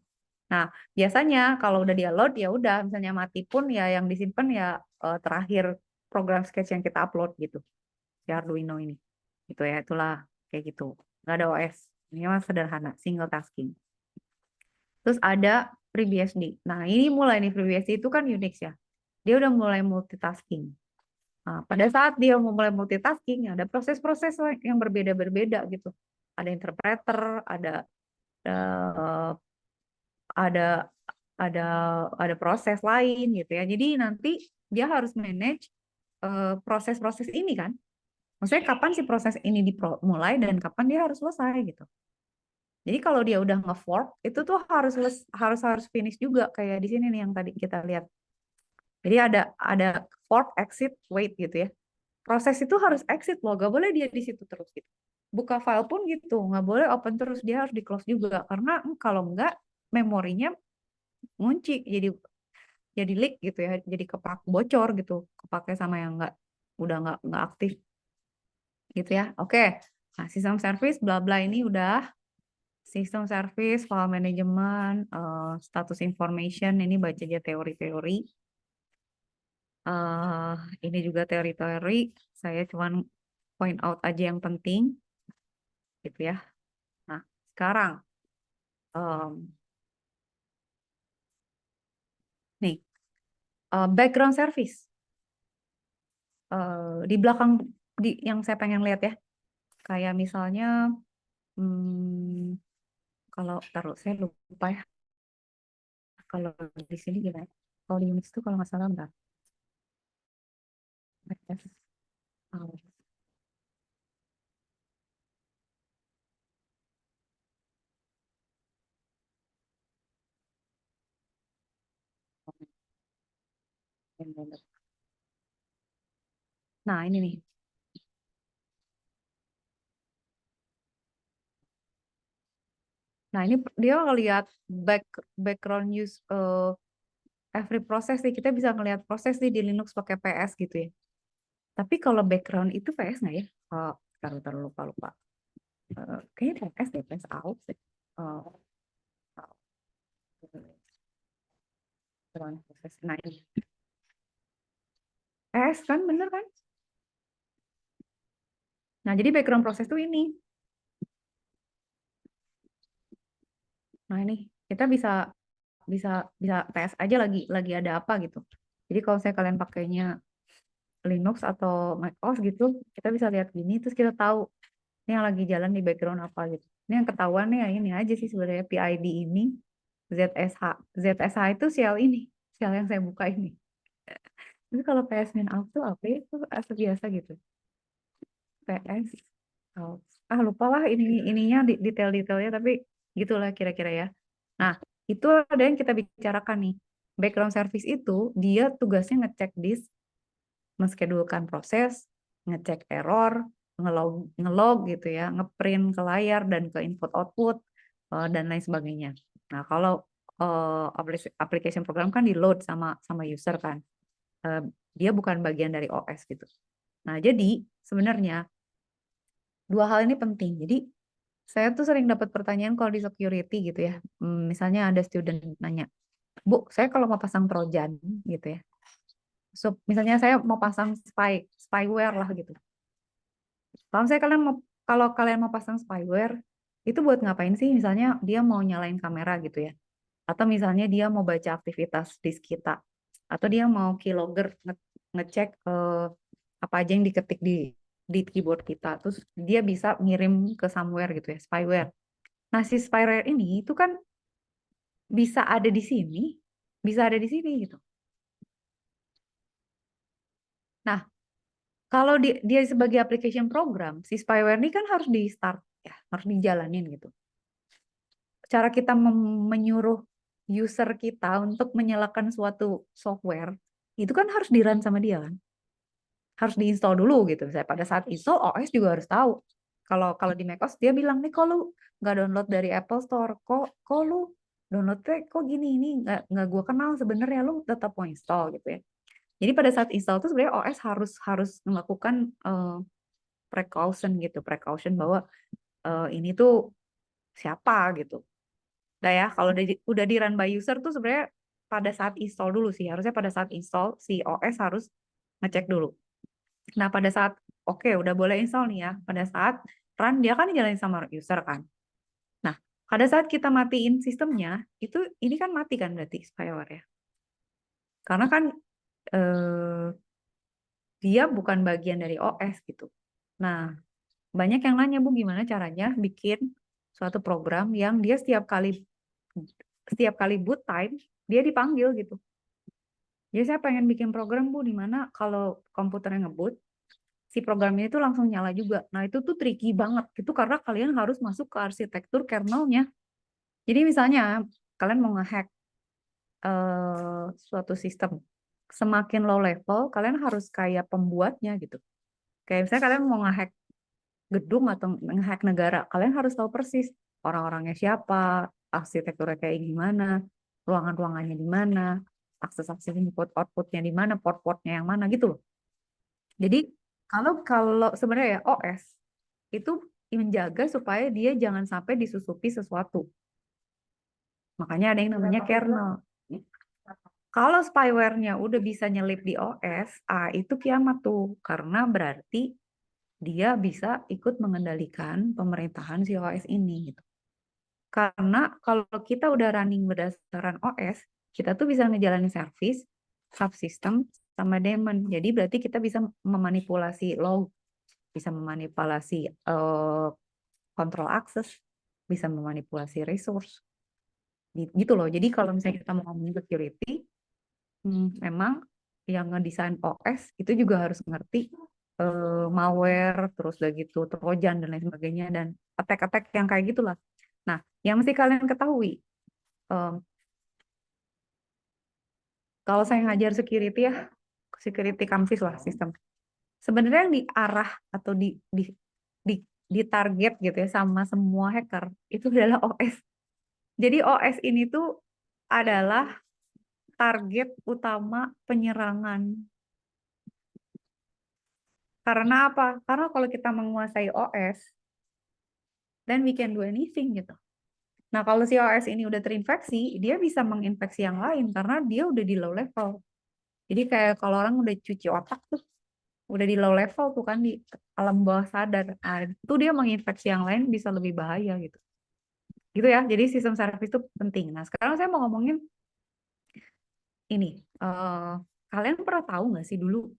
Nah, biasanya kalau udah dia load ya udah, misalnya mati pun ya yang disimpan ya terakhir program sketch yang kita upload gitu. Si Arduino ini. Gitu ya, itulah kayak gitu. Nggak ada OS. Ini mah sederhana, single tasking. Terus ada FreeBSD. Nah, ini mulai nih FreeBSD itu kan Unix ya. Dia udah mulai multitasking. Nah, pada saat dia mau mulai multitasking, ada proses-proses yang berbeda-berbeda gitu. Ada interpreter, eh, ada ada ada proses lain gitu ya. Jadi nanti dia harus manage proses-proses ini kan. Maksudnya kapan sih proses ini dimulai dan kapan dia harus selesai gitu. Jadi kalau dia udah nge-fork itu tuh harus finish juga kayak di sini nih yang tadi kita lihat. Jadi ada fork, exit, wait gitu ya. Proses itu harus exit loh, gak boleh dia di situ terus gitu. Buka file pun gitu, nggak boleh open terus, dia harus di close juga karena kalau enggak memorinya ngunci jadi leak gitu ya, jadi bocor gitu, kepake sama yang udah nggak aktif gitu ya. Oke, nah sistem service bla bla ini udah sistem service, file management, status information ini baca aja teori-teori. Ini juga teori-teori, saya cuman point out aja yang penting gitu ya. Nah sekarang nih background service. Di belakang yang saya pengen lihat ya, kayak misalnya kalau taruh saya lupa ya, kalau di sini gimana? Kalau di Unix itu kalau nggak salah bentar. Oh, nah ini nih. Nah ini dia ngelihat background use every process nih, kita bisa ngelihat proses nih di Linux pakai PS gitu ya. Tapi kalau background itu PS nggak ya? Taruh lupa. Kayaknya PS deh, PS out sih. Background process. Nah ini PS kan bener kan? Nah jadi background proses tuh ini. Nah ini kita bisa bisa bisa tes aja lagi ada apa gitu. Jadi kalau saya kalian pakainya Linux atau macOS gitu, kita bisa lihat gini terus kita tahu ini yang lagi jalan di background apa gitu. Ini yang ketahuan nih ya ini aja sih sebenarnya PID ini ZSH. ZSH itu shell ini, shell yang saya buka ini. Tapi kalau PS min out tuh apa ya? Itu biasa gitu. PS out. Lupa lah ininya detail-detailnya tapi gitulah kira-kira ya. Nah, itu ada yang kita bicarakan nih. Background service itu dia tugasnya ngecek disk, menschedulkan proses, ngecek error, ngelog gitu ya, ngeprint ke layar dan ke input output, dan lain sebagainya. Nah, kalau application program kan di load sama user kan. Eh, Dia bukan bagian dari OS gitu. Nah, jadi sebenarnya dua hal ini penting. Jadi saya tuh sering dapat pertanyaan kalau di security gitu ya. Misalnya ada student nanya, Bu, saya kalau mau pasang Trojan gitu ya. So, misalnya saya mau pasang spyware lah gitu. Kalau kalian mau pasang spyware, itu buat ngapain sih? Misalnya dia mau nyalain kamera gitu ya. Atau misalnya dia mau baca aktivitas disk kita. Atau dia mau keylogger ngecek apa aja yang diketik di keyboard kita. Terus dia bisa ngirim ke somewhere gitu ya, spyware. Nah, si spyware ini itu kan bisa ada di sini, bisa ada di sini gitu. Nah, kalau dia sebagai application program, si spyware ini kan harus di start ya, harus dijalanin gitu. Cara kita menyuruh user kita untuk menyalakan suatu software, itu kan harus di-run sama dia kan. Harus diinstal dulu gitu. Saya pada saat install OS juga harus tahu. Kalau di macOS dia bilang nih, kalau lu nggak download dari Apple Store, kok lu downloadnya kok gini, ini nggak gue kenal sebenarnya, lu tetap mau install gitu ya. Jadi pada saat install tuh sebenarnya OS harus melakukan precaution bahwa ini tuh siapa gitu. Nah ya, kalau udah di run by user tuh sebenarnya pada saat install dulu sih. Harusnya pada saat install si OS harus ngecek dulu. Nah, pada saat oke udah boleh install nih ya. Pada saat run dia kan dijalanin sama user kan. Nah, pada saat kita matiin sistemnya, ini kan mati kan berarti spyware ya. Karena kan eh, dia bukan bagian dari OS gitu. Nah, banyak yang nanya, Bu, gimana caranya bikin suatu program yang dia setiap kali boot time dia dipanggil gitu. Jadi saya pengen bikin program, Bu, di mana kalau komputernya ngebut, si programnya itu langsung nyala juga. Nah, itu tuh tricky banget. Itu karena kalian harus masuk ke arsitektur kernelnya. Jadi misalnya kalian mau ngehack suatu sistem, semakin low level, kalian harus kayak pembuatnya gitu. Kayak misalnya kalian mau ngehack gedung atau ngehack negara, kalian harus tahu persis orang-orangnya siapa, arsitekturnya kayak gimana, ruangan-ruangannya di mana, akses-akses input outputnya di mana, port-portnya yang mana gitu loh. Jadi kalau sebenarnya ya OS itu menjaga supaya dia jangan sampai disusupi sesuatu. Makanya ada yang namanya kernel. Kalau spyware-nya udah bisa nyelip di OS, itu kiamat tuh. Karena berarti dia bisa ikut mengendalikan pemerintahan si OS ini gitu. Karena kalau kita udah running berdasarkan OS, kita tuh bisa ngejalanin service, subsystem, sama daemon. Jadi berarti kita bisa memanipulasi log, bisa memanipulasi control access, bisa memanipulasi resource. Gitu loh. Jadi kalau misalnya kita mau ngomongin security, memang yang ngedesain OS itu juga harus ngerti malware, terus udah gitu trojan dan lain sebagainya, dan attack-attack yang kayak gitulah. Nah, yang mesti kalian ketahui, em, kalau saya ngajar security ya, security campus lah sistem. Sebenarnya yang diarah atau di, di target gitu ya sama semua hacker itu adalah OS. Jadi OS ini tuh adalah target utama penyerangan. Karena apa? Karena kalau kita menguasai OS, then we can do anything gitu. Nah, kalau si OS ini udah terinfeksi, dia bisa menginfeksi yang lain karena dia udah di low level. Jadi kayak kalau orang udah cuci otak tuh, udah di low level tuh kan di alam bawah sadar. Nah, itu dia menginfeksi yang lain bisa lebih bahaya gitu. Gitu ya. Jadi sistem service itu penting. Nah, sekarang saya mau ngomongin ini. Kalian pernah tahu nggak sih dulu?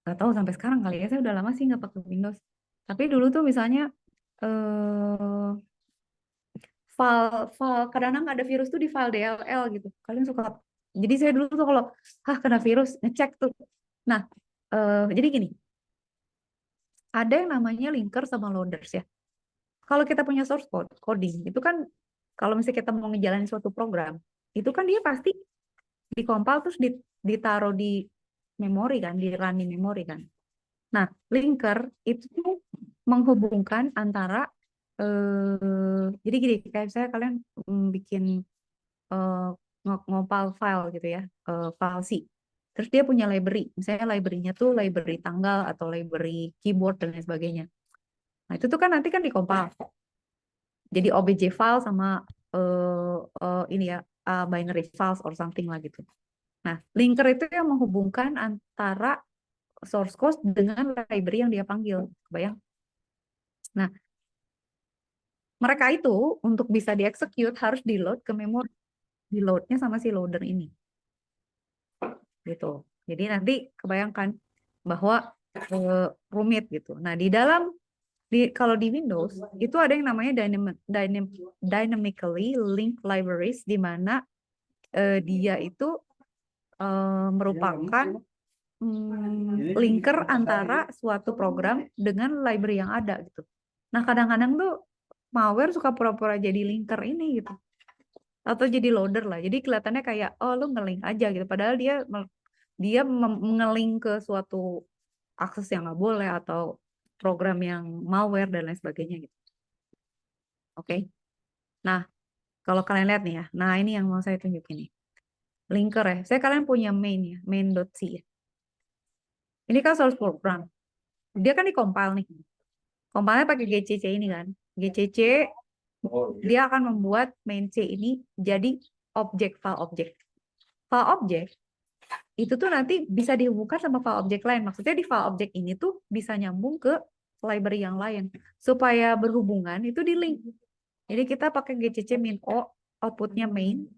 Nggak tahu sampai sekarang kali ya. Saya udah lama sih nggak pakai Windows. Tapi dulu tuh misalnya eh file kadang-kadang ada virus tuh di file DLL gitu. Kalian suka. Jadi saya dulu tuh kalau kena virus ngecek tuh. Nah, jadi gini, ada yang namanya linker sama loaders ya. Kalau kita punya source code, coding, itu kan kalau misalnya kita mau ngejalanin suatu program, itu kan dia pasti dikompil terus ditaruh di memori kan, di run di memori kan. Nah, linker itu tuh menghubungkan antara Jadi gini, kayak misalnya kalian bikin eh, ngopal file gitu ya, file C. Terus dia punya library, misalnya library-nya tuh library tanggal atau library keyboard dan lain sebagainya. Nah itu tuh kan nanti kan dikompal. Jadi obj file sama ini ya, binary files or something lah gitu. Nah, linker itu yang menghubungkan antara source code dengan library yang dia panggil. Bayang? Nah, mereka itu untuk bisa dieksekut harus di-load ke memori. Di-loadnya sama si loader ini. Gitu. Jadi nanti kebayangkan bahwa rumit gitu. Nah, kalau di Windows itu ada yang namanya dynamically linked libraries, di mana dia itu merupakan linker antara suatu program dengan library yang ada gitu. Nah, kadang-kadang tuh malware suka pura-pura jadi linker ini gitu. Atau jadi loader lah. Jadi kelihatannya kayak, oh lu ngelink aja gitu. Padahal dia ngelink ke suatu akses yang nggak boleh atau program yang malware dan lain sebagainya gitu. Oke. Nah, kalau kalian lihat nih ya. Nah, ini yang mau saya tunjukin nih. Linker ya. Saya kalian punya main ya, main.c ya. Ini kan source program. Dia kan di-compile nih. Compile pakai GCC ini kan. GCC dia akan membuat main C ini jadi file objek. File objek itu tuh nanti bisa dihubungkan sama file objek lain. Maksudnya di file objek ini tuh bisa nyambung ke library yang lain. Supaya berhubungan itu di link. Jadi kita pakai GCC min O, outputnya main.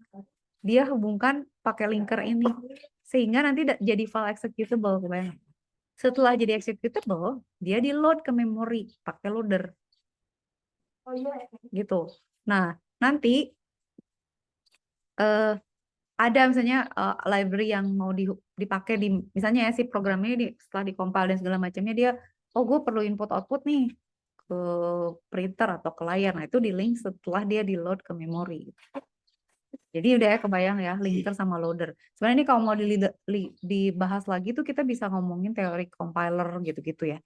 Dia hubungkan pakai linker ini. Sehingga nanti jadi file executable. Setelah jadi executable, dia di load ke memori pakai loader. Gitu. Nah, nanti ada misalnya library yang mau dipakai di misalnya ya si program ini setelah dikompil dan segala macamnya dia gue perlu input output nih ke printer atau ke layar. Nah, itu di link setelah dia di load ke memori. Jadi udah ya kebayang ya linker sama loader. Sebenarnya ini kalau mau dibahas lagi tuh kita bisa ngomongin teori compiler gitu-gitu ya.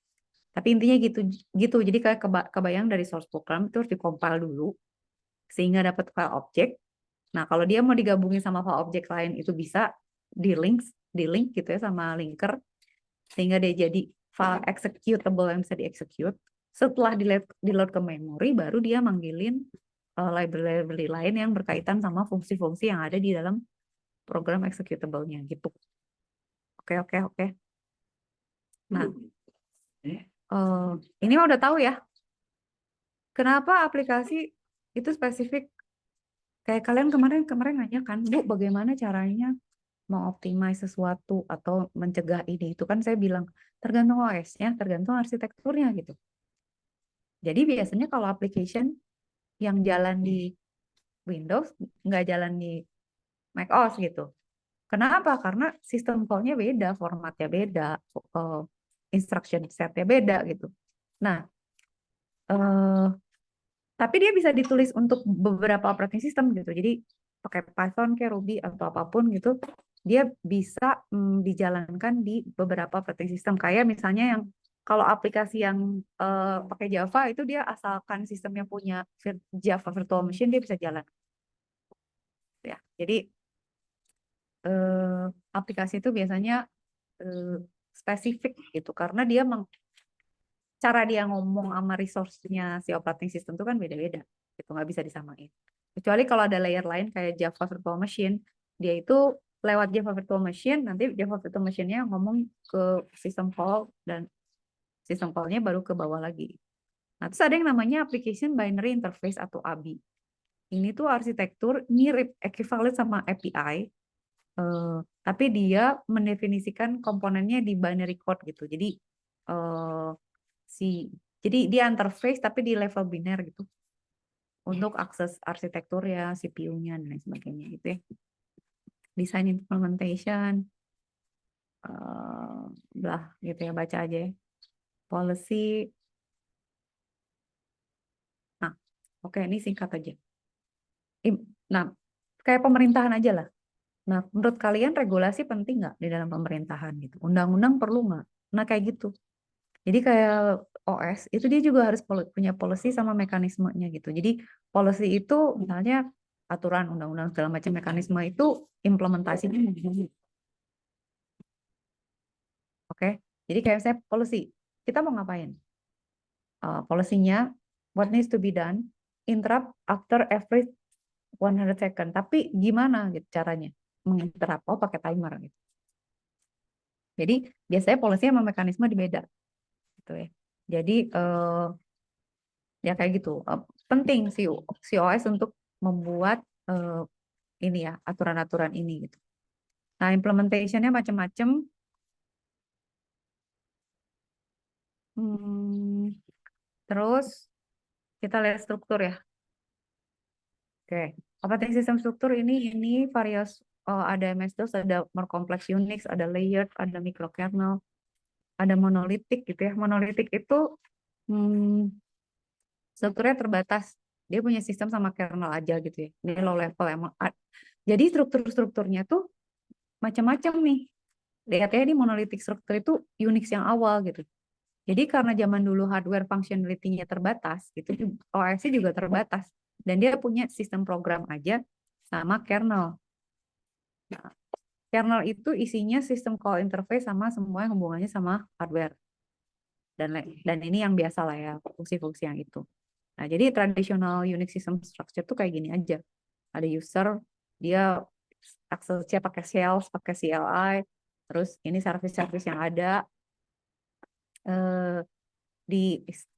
Tapi intinya gitu. Jadi kayak kebayang dari source program itu harus dikompil dulu sehingga dapat file objek. Nah, kalau dia mau digabungin sama file objek lain itu bisa di link gitu ya sama linker sehingga dia jadi file executable yang bisa diexecute. Setelah di-load ke memori baru dia manggilin library lain yang berkaitan sama fungsi-fungsi yang ada di dalam program executable-nya gitu. Oke. Nah, ini mah udah tahu ya. Kenapa aplikasi itu spesifik? Kayak kalian kemarin nanya kan, Bu, bagaimana caranya mengoptimize sesuatu atau mencegah ini? Itu kan saya bilang tergantung OS-nya, tergantung arsitekturnya gitu. Jadi biasanya kalau application yang jalan di Windows nggak jalan di macOS gitu. Kenapa? Karena sistem call-nya beda, formatnya beda, instruction set-nya beda gitu. Nah, tapi dia bisa ditulis untuk beberapa operating system gitu. Jadi pakai Python kayak Ruby atau apapun gitu, dia bisa dijalankan di beberapa operating system. Kayak misalnya yang kalau aplikasi yang pakai Java itu dia asalkan sistemnya punya Java Virtual Machine dia bisa jalan. Ya, jadi aplikasi itu biasanya spesifik gitu karena cara dia ngomong sama resource-nya si operating system itu kan beda-beda gitu, nggak bisa disamain kecuali kalau ada layer lain kayak Java Virtual Machine, dia itu lewat Java Virtual Machine nanti Java Virtual Machine-nya ngomong ke sistem call dan sistem call-nya baru ke bawah lagi. Nah, terus ada yang namanya Application Binary Interface atau ABI. Ini tuh arsitektur mirip equivalent sama API, tapi dia mendefinisikan komponennya di binary code gitu. Jadi jadi dia interface tapi di level biner gitu untuk akses arsitektur ya, CPU-nya dan lain sebagainya gitu ya. Design implementation, lah gitu ya, baca aja ya. Policy. Nah, oke, ini singkat aja. Nah, kayak pemerintahan aja lah. Nah, menurut kalian regulasi penting nggak di dalam pemerintahan gitu? Undang-undang perlu nggak? Nah, kayak gitu. Jadi kayak OS itu dia juga harus punya policy sama mekanismenya gitu. Jadi policy itu misalnya aturan undang-undang segala macam, mekanisme itu implementasinya gimana. Oke. Jadi kayak saya policy, kita mau ngapain? Policy-nya what needs to be done, interrupt after every 100 second. Tapi gimana gitu caranya menginterrupt? Oh, pakai timer gitu. Jadi biasanya policy sama mekanisme di beda gitu ya. Jadi ya kayak gitu. Penting si OS untuk membuat ini ya aturan-aturan ini gitu. Nah, implementation-nya macam-macam. Terus kita lihat struktur ya. Oke, operating system struktur ini various ada MS-DOS, ada more complex Unix, ada layered, ada microkernel, ada monolitik gitu ya. Monolitik itu strukturnya terbatas. Dia punya sistem sama kernel aja gitu ya. Ini low level emang. Jadi struktur-strukturnya tuh macam-macam nih. Lihatnya ini monolitik struktur itu Unix yang awal gitu. Jadi karena zaman dulu hardware functionality-nya terbatas, gitu, OS-nya juga terbatas. Dan dia punya sistem program aja sama kernel. Nah, kernel itu isinya sistem call interface sama semua yang hubungannya sama hardware. Dan ini yang biasa lah ya, fungsi-fungsi yang itu. Nah, jadi tradisional Unix system structure tuh kayak gini aja. Ada user, dia aksesnya pakai shells, pakai CLI, terus ini service-service yang ada,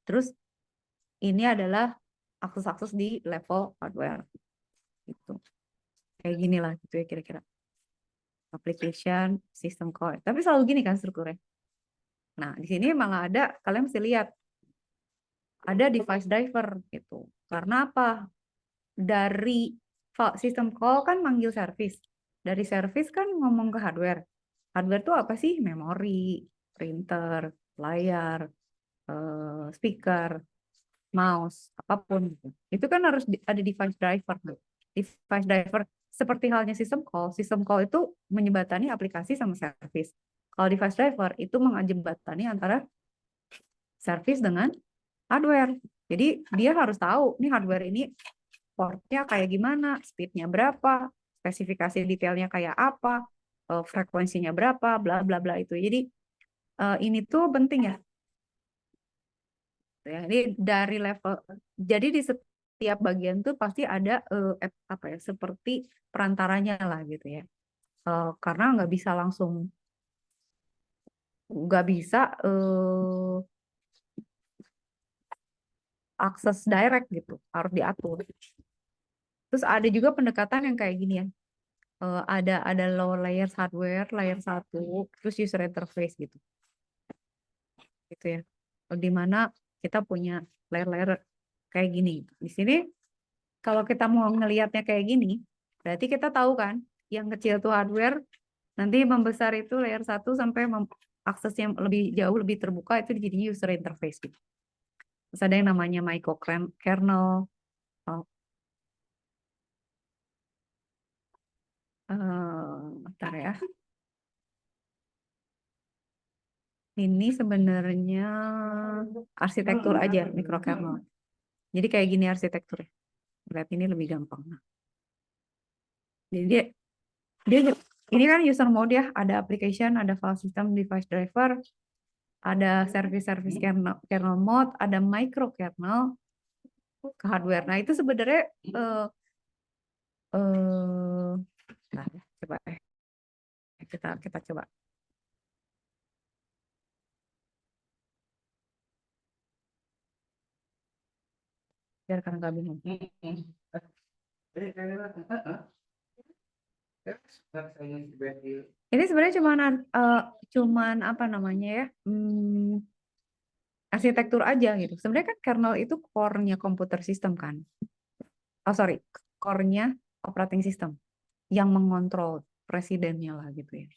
terus ini adalah akses-akses di level hardware. Gitu. Kayak gini lah gitu ya kira-kira. Application, system call. Tapi selalu gini kan strukturnya. Nah, di sini malah ada, kalian mesti lihat, ada device driver gitu. Karena apa? Dari sistem call kan manggil service. Dari service kan ngomong ke hardware. Hardware itu apa sih? Memori, printer, layar, speaker, mouse, apapun. Itu kan harus ada device driver. Device driver seperti halnya sistem call itu menjembatani aplikasi sama service. Kalau device driver itu menjembatani antara service dengan hardware. Jadi dia harus tahu nih hardware ini portnya kayak gimana, speednya berapa, spesifikasi detailnya kayak apa, frekuensinya berapa, bla bla bla itu. Jadi ini tuh penting ya. Ini dari level, jadi di setiap bagian tuh pasti ada apa ya, seperti perantaranya lah gitu ya. Karena nggak bisa langsung, nggak bisa akses direct gitu, harus diatur. Terus ada juga pendekatan yang kayak gini ya. Ada low layer hardware, layer 1, terus user interface gitu. Gitu ya. Di mana kita punya layer-layer kayak gini. Di sini kalau kita mau ngelihatnya kayak gini, berarti kita tahu kan, yang kecil tuh hardware, nanti membesar itu layer 1 sampai akses yang lebih jauh, lebih terbuka itu jadinya user interface gitu. Terus ada yang namanya microkernel. Bentar ya. Ini sebenarnya arsitektur aja mikrokernel. Jadi kayak gini arsitekturnya. Lihat ini lebih gampang. Jadi dia ini kan user mode ya, ada application, ada file system, device driver, ada service kernel mode, ada microkernel ke hardware. Nah, itu sebenarnya nah, coba kita coba. Biar kalian nggak bingung. Ini sebenarnya cuman apa namanya ya? Arsitektur aja gitu. Sebenarnya kan kernel itu core-nya komputer sistem kan. Oh sorry, core-nya operating system yang mengontrol presidennya lah gitu ya.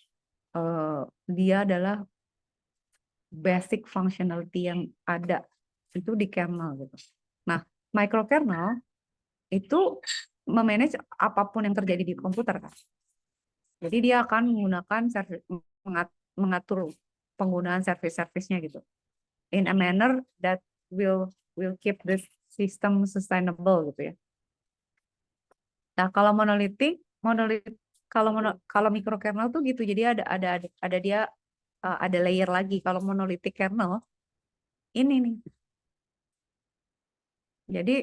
Dia adalah basic functionality yang ada itu di kernel gitu. Nah, microkernel itu memanage apapun yang terjadi di komputer kan. Jadi dia akan menggunakan mengatur penggunaan service-service-nya gitu. in a manner that will keep the system sustainable gitu ya. Nah, kalau monolitik kalau mikrokernel tuh gitu. Jadi ada dia ada layer lagi. Kalau monolitik kernel ini nih. Jadi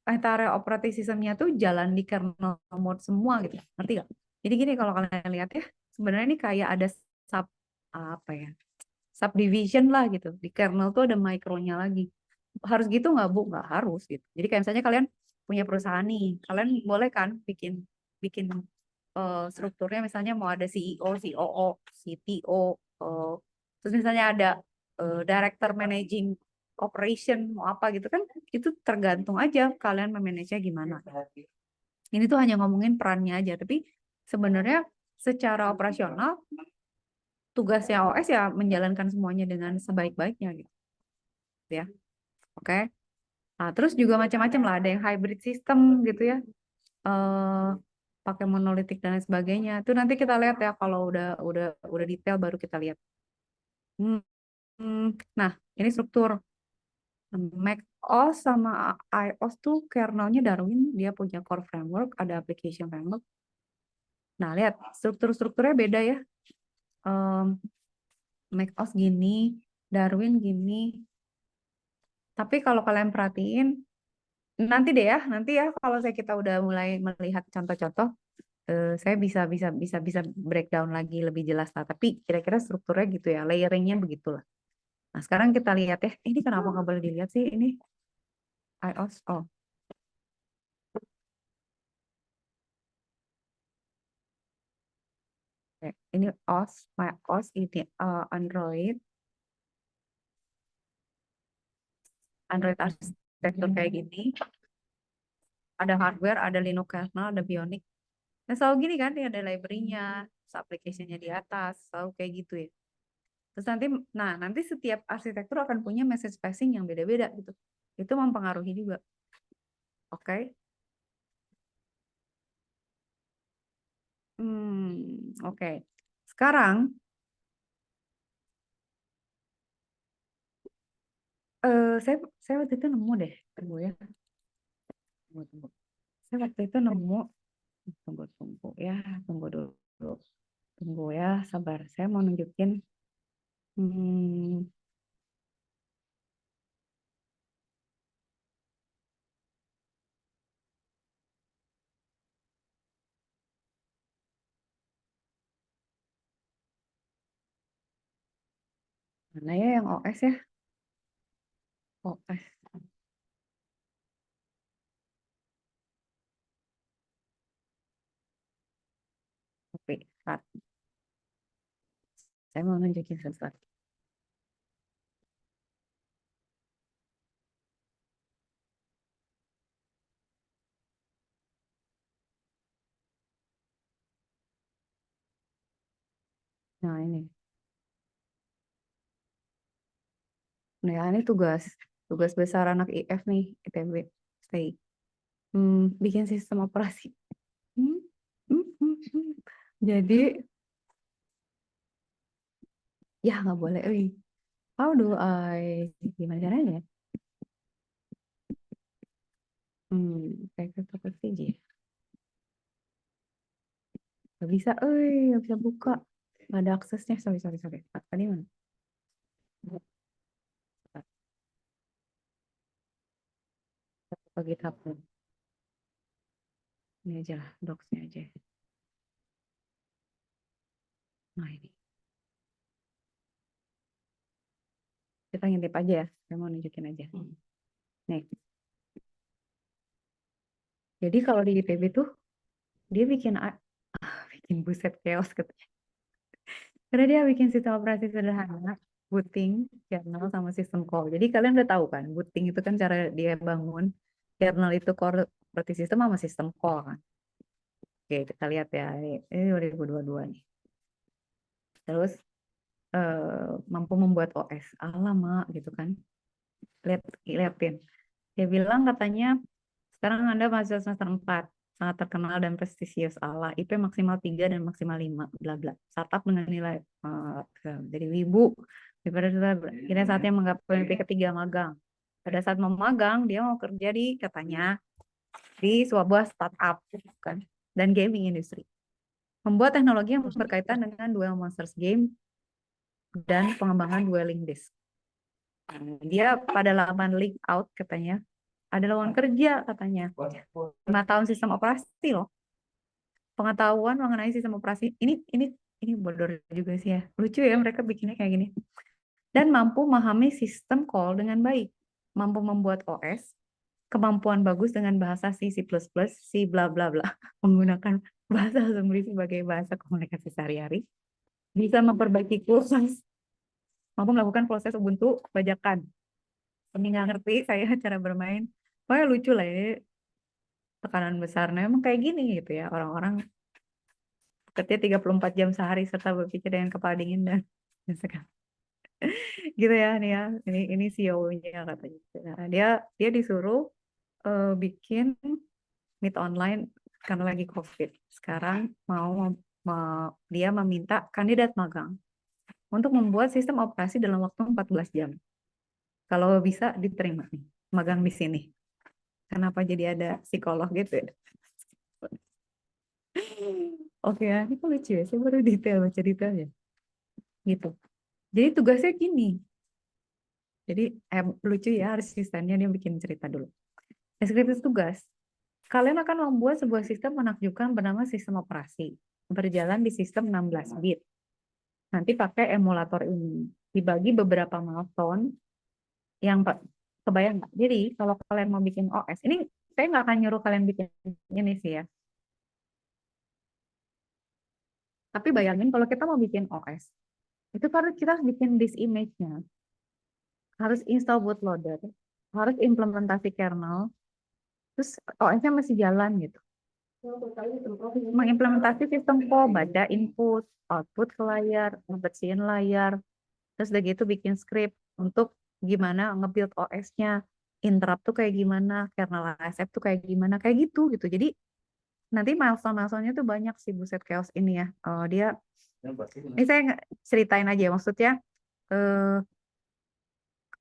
entire operating systemnya tuh jalan di kernel mode semua gitu. Ngerti gak? Jadi gini kalau kalian lihat ya, sebenarnya ini kayak ada apa ya? Subdivision lah gitu. Di kernel tuh ada mikronya lagi. Harus gitu nggak Bu? Nggak harus gitu. Jadi kayak misalnya kalian punya perusahaan nih, kalian boleh kan bikin bikin strukturnya misalnya mau ada CEO, COO, CTO, terus misalnya ada director managing operation mau apa gitu kan, itu tergantung aja kalian memanage-nya gimana. Ini tuh hanya ngomongin perannya aja, tapi sebenarnya secara operasional tugasnya OS ya menjalankan semuanya dengan sebaik-baiknya gitu ya. Oke. Nah, terus juga macam-macam lah, ada yang hybrid system gitu ya. Pakai monolitik dan lain sebagainya. Itu nanti kita lihat ya kalau udah detail baru kita lihat. Nah, ini struktur Mac OS sama iOS tuh kernelnya Darwin, dia punya core framework, ada application framework. Nah, lihat strukturnya beda ya. Mac OS gini, Darwin gini. Tapi kalau kalian perhatiin, nanti deh ya, nanti ya kalau kita udah mulai melihat contoh-contoh, saya bisa breakdown lagi lebih jelas lah. Tapi kira-kira strukturnya gitu ya, layeringnya begitulah. Nah, sekarang kita lihat ya. Ini kenapa nggak boleh dilihat sih? Ini iOS. Oh, oke. Ini OS, macOS ini Android. Android arsitektur kayak gini. Ada hardware, ada Linux kernel, ada Bionic. Nah, selalu gini kan, ada library-nya, application-nya di atas, selalu kayak gitu ya. Terus nanti setiap arsitektur akan punya message passing yang beda-beda gitu. Itu mempengaruhi juga. Oke. Oke. Sekarang saya waktu itu nemu deh, tunggu ya. Tunggu. Saya waktu itu nemu, tunggu ya, tunggu dulu. Tunggu ya, sabar. Saya mau nunjukin. Mana ya yang OS ya? OS. Oke, saya mau nunjukin sesuatu. Nah, ini. Nah, ini tugas besar anak IF nih, ITB. Stay. Bikin sistem operasi. Jadi, ya nggak boleh. How do gimana caranya? Kayak seperti aja. Nggak bisa, nggak bisa buka. Nggak ada aksesnya. Sorry. Tadi mana? Buka GitHub. Ini aja lah, docs-nya aja. Nah, ini. Kita ngintip aja ya. Saya mau nunjukin aja. Nih. Jadi kalau di ITB tuh, dia bikin buset chaos katanya. Karena dia bikin sistem operasi sederhana, booting, kernel, sama sistem call. Jadi kalian udah tahu kan, booting itu kan cara dia bangun, kernel itu core operating system sama sistem call kan. Oke, kita lihat ya, ini 2022 nih. Terus mampu membuat OS, lama gitu kan. Lihatin. Dia bilang katanya, sekarang Anda masuk semester 4. sangat terkenal dan prestisius ala IP maksimal 3 dan maksimal 5, bla bla. Startup dengan nilai dari Wibu, kira saatnya menggapai mimpi ketiga, magang. Pada saat mau magang, dia mau kerja di katanya di sebuah startup kan dan gaming industry. Membuat teknologi yang berkaitan dengan Duel Monsters game dan pengembangan Dueling Disc. Dia pada laman link out katanya ada lowongan kerja katanya 5 tahun sistem operasi loh, pengetahuan mengenai sistem operasi ini bodoh juga sih ya, lucu ya mereka bikinnya kayak gini, dan mampu memahami sistem call dengan baik, mampu membuat OS, kemampuan bagus dengan bahasa C++, C bla bla bla, menggunakan bahasa assembly sebagai bahasa komunikasi sehari-hari, bisa memperbaiki kursus, mampu melakukan proses Ubuntu bajakan. Ini nggak ngerti saya cara bermain. Pokoknya lucu lah ini, tekanan besar. Nah, emang kayak gini gitu ya orang-orang kerja 34 jam sehari serta berpikir dengan kepala dingin dan sekarang gitu ya nih ya. Ini CEO-nya katanya. Nah, dia disuruh bikin meet online karena lagi COVID. Sekarang dia meminta kandidat magang untuk membuat sistem operasi dalam waktu 14 jam. Kalau bisa diterima nih, magang di sini. Kenapa jadi ada psikolog gitu ya? Oke ya, ini kok lucu ya, saya baru baca detailnya. Gitu. Jadi tugasnya gini. Jadi lucu ya, asistennya dia bikin cerita dulu. Deskripsi tugas. Kalian akan membuat sebuah sistem menakjubkan bernama sistem operasi. Berjalan di sistem 16 bit. Nanti pakai emulator ini. Dibagi beberapa milestone yang kebayang nggak? Jadi kalau kalian mau bikin OS, ini saya nggak akan nyuruh kalian bikin ini sih ya. Tapi bayangin kalau kita mau bikin OS, itu harus kita bikin disk image-nya, harus install bootloader, harus implementasi kernel, terus OS-nya masih jalan gitu. Mengimplementasi sistem call, baca input, output ke layar, ngebersihin layar, terus udah gitu bikin script untuk gimana nge-build OS-nya, interrupt tuh kayak gimana, kernel ASF tuh kayak gimana, kayak gitu gitu. Jadi nanti milestone-milestone-nya tuh banyak sih, buset chaos ini ya. Ini saya ceritain aja maksudnya.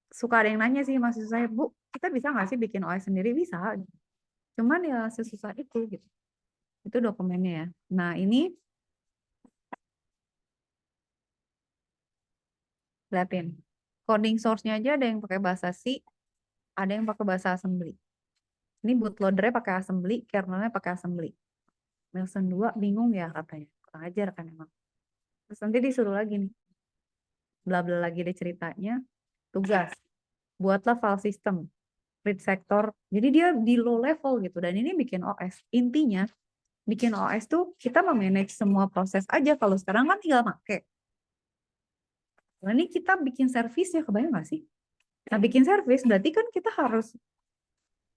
Suka ada yang nanya sih maksud saya, Bu, kita bisa nggak sih bikin OS sendiri? Bisa. Cuman ya sesusah itu gitu. Itu dokumennya ya. Nah, ini liatin. Coding source-nya aja ada yang pakai bahasa C, ada yang pakai bahasa assembly. Ini bootloader-nya pakai assembly, kernelnya pakai assembly. Nelson 2 bingung ya katanya. Kurang ajar kan emang. Terus nanti disuruh lagi nih. Bla bla lagi deh ceritanya. Tugas. Buatlah file system. Read sector. Jadi dia di low level gitu. Dan ini bikin OS. Intinya bikin OS tuh kita memanage semua proses aja. Kalau sekarang kan tinggal pakai. Nah, ini kita bikin service ya, kebayang nggak sih? Nah, bikin service berarti kan kita harus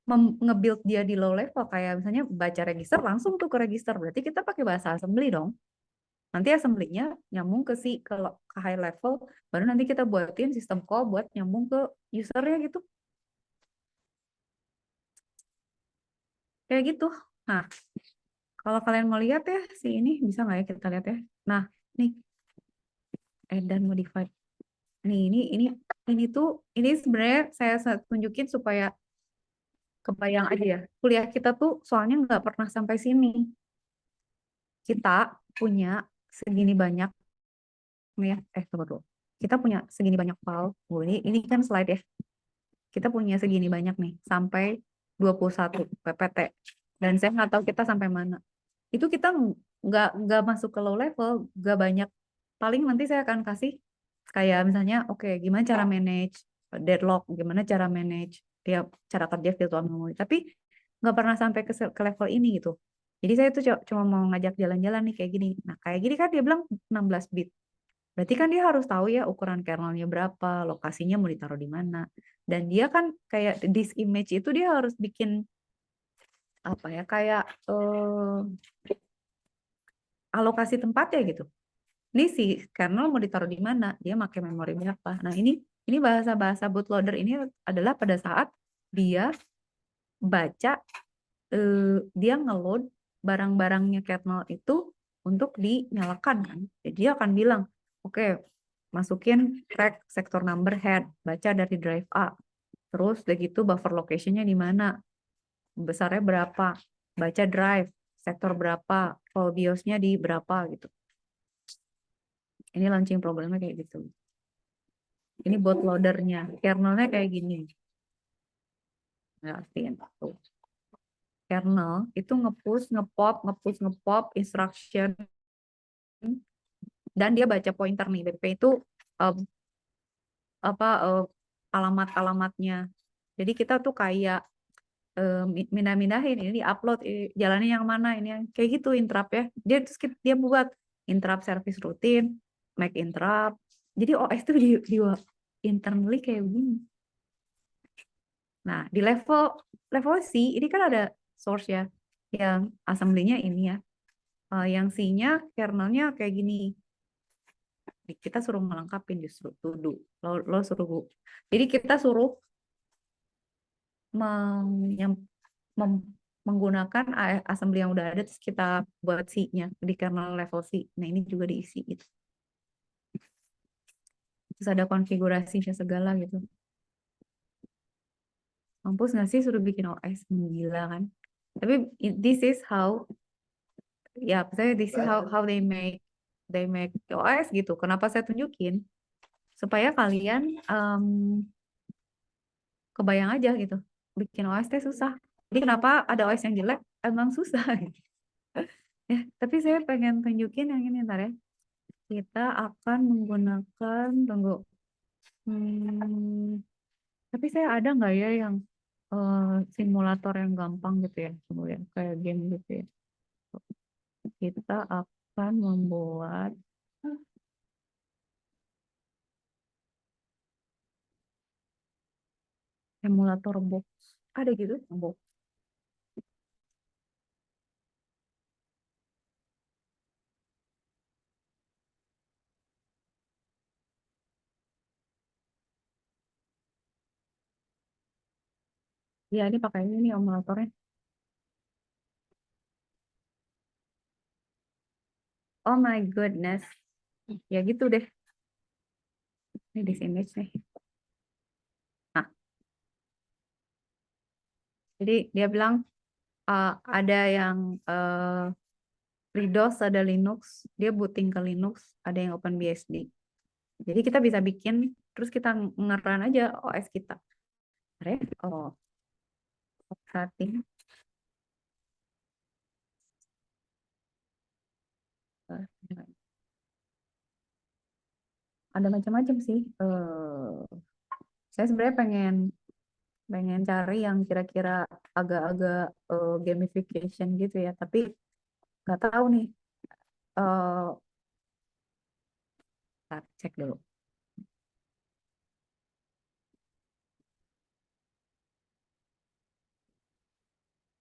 nge-build dia di low level. Kayak misalnya baca register langsung tuh ke register. Berarti kita pakai bahasa assembly dong. Nanti assembly-nya nyambung ke high level. Baru nanti kita buatin sistem call buat nyambung ke usernya gitu. Kayak gitu. Nah, kalau kalian mau lihat ya, ini bisa nggak ya kita lihat ya? Nah, nih, add dan modify. Nih, ini tuh, ini sebenarnya saya tunjukin supaya kebayang aja ya. Kuliah kita tuh soalnya nggak pernah sampai sini. Kita punya segini banyak, nih ya, tunggu dulu. Kita punya segini banyak file. Oh, ini kan slide ya. Kita punya segini banyak nih, sampai 21 PPT. Dan saya nggak tahu kita sampai mana. Itu kita nggak masuk ke low level, nggak banyak. Paling nanti saya akan kasih kayak misalnya, oke, gimana cara manage deadlock, gimana cara manage ya cara kerja virtual memory. Tapi nggak pernah sampai ke level ini gitu. Jadi saya tuh cuma mau ngajak jalan-jalan nih kayak gini. Nah, kayak gini kan dia bilang 16 bit. Berarti kan dia harus tahu ya ukuran kernelnya berapa, lokasinya mau ditaruh di mana. Dan dia kan kayak disk image itu dia harus bikin apa ya, kayak alokasi tempat ya gitu. Ini sih kernel mau ditaruh di mana, dia pakai memori berapa. Nah, ini bahasa-bahasa bootloader ini adalah pada saat dia baca dia ngeload barang-barangnya kernel itu untuk dinyalakan kan. Jadi dia akan bilang, oke, masukin track sektor number head, baca dari drive A. Terus udah gitu buffer location-nya di mana, besarnya berapa, baca drive, sektor berapa, roll BIOS-nya di berapa gitu. Ini launching programnya kayak gitu. Ini bootloader-nya, kernelnya kayak gini. Ngertiin tuh. Kernel itu nge-push, nge-push, ngepop instruction, dan dia baca pointer nih. BP itu alamat-alamatnya. Jadi kita tuh kayak mindah-mindahin, ini upload, jalannya yang mana, ini yang kayak gitu interrupt ya. Dia buat interrupt service routine, make interrupt. Jadi OS tuh di internally kayak begini. Nah, di level C ini kan ada source ya, yang assembly-nya ini ya. Yang C-nya kernelnya kayak gini. Kita suruh melengkapin justru to do. Lo suruh. Jadi kita suruh menggunakan assembly yang udah ada, terus kita buat C-nya di kernel level C. Nah, ini juga diisi gitu. Terus ada konfigurasinya segala gitu. Mampus nggak sih suruh bikin OS? Gila kan? Tapi this is how, ya, this is how they make OS gitu. Kenapa saya tunjukin? Supaya kalian kebayang aja gitu. Bikin OS teh susah. Jadi kenapa ada OS yang jelek? Emang susah. Ya, tapi saya pengen tunjukin yang ini ntar ya. Kita akan menggunakan, tunggu. Tapi saya ada nggak ya yang simulator yang gampang gitu ya, kemudian kayak game gitu ya. Kita akan membuat emulator box. Ada gitu, box. Ya, ini pakai ini emulatornya. Oh my goodness. Ya gitu deh. Ini this image nih. Nah, jadi dia bilang ada yang FreeDOS, ada Linux, dia booting ke Linux, ada yang OpenBSD. Jadi kita bisa bikin, terus kita ngeran aja OS kita. Oh, setting. Ada macam-macam sih. Saya sebenarnya pengen cari yang kira-kira agak-agak gamification gitu ya, tapi nggak tahu nih. Cek dulu.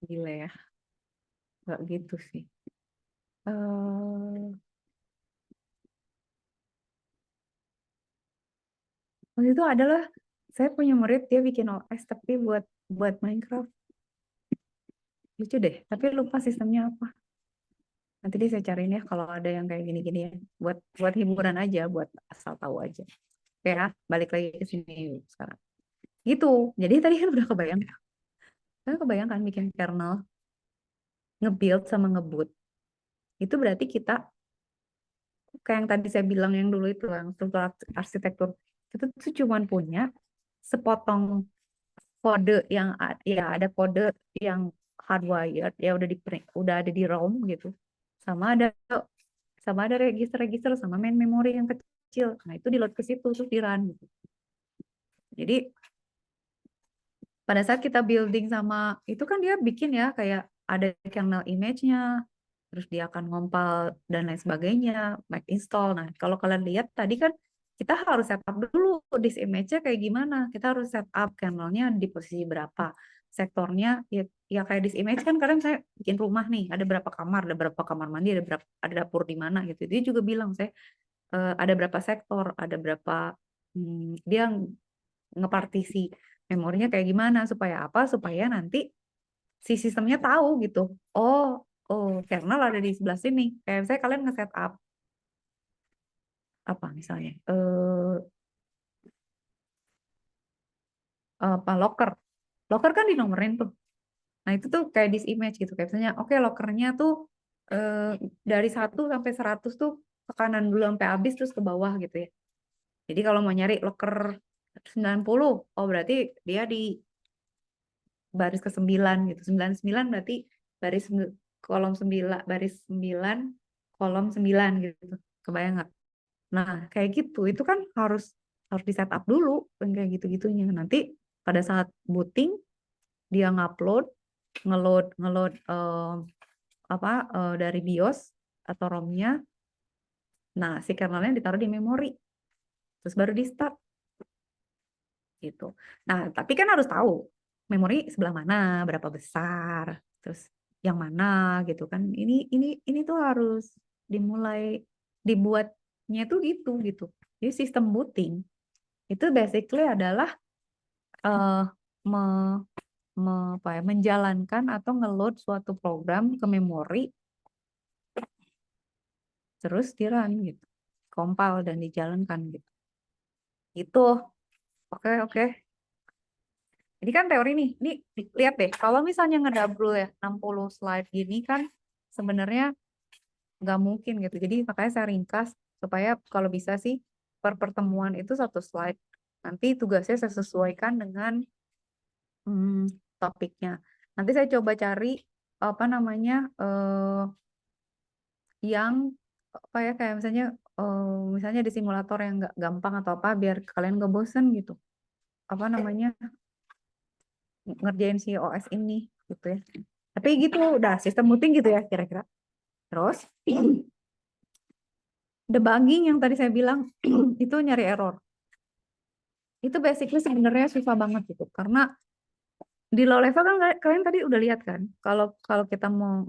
Gila ya, nggak gitu sih. Waktu itu adalah saya punya murid, dia bikin OS tapi buat Minecraft. Lucu deh, tapi lupa sistemnya apa. Nanti deh saya cariin ya kalau ada yang kayak gini-gini ya. Buat hiburan aja, buat asal tahu aja. Oke ya, balik lagi ke sini sekarang. Gitu. Jadi tadi kan udah kebayang. Saya kebayangkan bikin kernel, nge-build sama nge-boot. Itu berarti kita, kayak yang tadi saya bilang yang dulu itu, yang struktur arsitektur, itu tuh cuman punya sepotong kode yang ya ada kode yang hardwired ya udah ada di ROM gitu, sama ada register sama main memori yang kecil. Nah, itu di load ke situ terus di run gitu. Jadi pada saat kita building sama itu kan dia bikin ya kayak ada kernel image-nya, terus dia akan ngompal dan lain sebagainya, make install. Nah, kalau kalian lihat tadi kan kita harus setup dulu disk image-nya kayak gimana. Kita harus setup kernelnya di posisi berapa, sektornya ya kayak disk image kan kadang saya bikin rumah nih, ada berapa kamar mandi, ada dapur di mana gitu. Dia juga bilang saya ada berapa sektor, ada berapa dia ngepartisi memorinya kayak gimana supaya apa? Supaya nanti si sistemnya tahu gitu. Oh, kernel ada di sebelah sini. Kayak misalnya kalian nge-set up apa misalnya apa locker kan dinomorin tuh. Nah itu tuh kayak this image gitu. Kayak misalnya oke lockernya tuh dari 1 sampai 100 tuh ke kanan dulu sampai habis terus ke bawah gitu ya. Jadi kalau mau nyari locker 90, oh berarti dia di baris ke 9 gitu. 99 berarti kolom 9, baris 9, kolom 9 gitu. Kebayang nggak? Nah, kayak gitu. Itu kan harus harus di setup dulu yang kayak gitu-gitunya. Nanti pada saat booting dia ngupload, ngeload ngeload apa dari BIOS atau ROM-nya. Nah, si kernelnya ditaruh di memori. Terus baru di start gitu. Nah, tapi kan harus tahu memori sebelah mana, berapa besar, terus yang mana gitu kan. Ini tuh harus dimulai dibuatnya tuh gitu. Jadi sistem booting itu basically adalah eh me, menjalankan atau ngeload suatu program ke memori terus di run gitu. Compile dan dijalankan gitu. Itu. Oke. Ini kan teori nih. Ini lihat deh, kalau misalnya ngedouble ya 60 slide gini kan sebenarnya nggak mungkin gitu. Jadi makanya saya ringkas supaya kalau bisa sih per pertemuan itu 1 slide. Nanti tugasnya saya sesuaikan dengan topiknya. Nanti saya coba cari apa namanya yang apa ya kayak misalnya di simulator yang nggak gampang atau apa biar kalian nggak bosen gitu. Apa namanya ngerjain si OS ini gitu ya. Tapi gitu udah sistem booting gitu ya kira-kira. Terus debugging yang tadi saya bilang itu nyari error. Itu basically sebenarnya susah banget gitu karena di low level kan kalian tadi udah lihat kan kalau kalau kita mau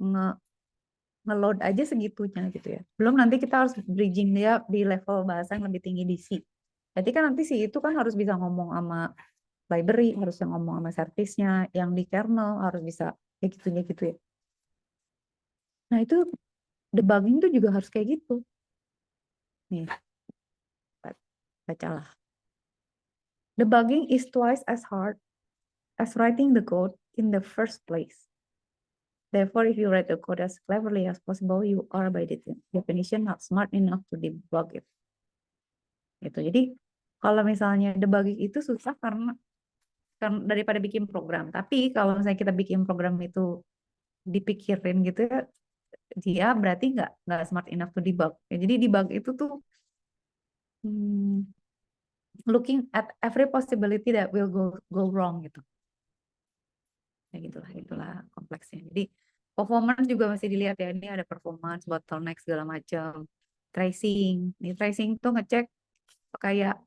nge-load aja segitunya gitu ya. Belum nanti kita harus bridging dia di level bahasa yang lebih tinggi di C. Berarti kan nanti C itu kan harus bisa ngomong sama library, harus ngomong sama service-nya, yang di kernel harus bisa kayak gitu ya. Nah itu debugging tuh juga harus kayak gitu. Nih, bacalah. Debugging is twice as hard as writing the code in the first place. Therefore, if you write the code as cleverly as possible, you are by definition not smart enough to debug it. Gitu. Jadi kalau misalnya debugging itu susah karena daripada bikin program. Tapi kalau misalnya kita bikin program itu dipikirin gitu ya, dia berarti nggak smart enough to debug. Ya, jadi debug itu tuh looking at every possibility that will go wrong gitu. Ya itulah kompleksnya. Jadi performance juga masih dilihat ya. Ini ada performance, bottleneck segala macam. Tracing. Ini tracing tuh ngecek kayak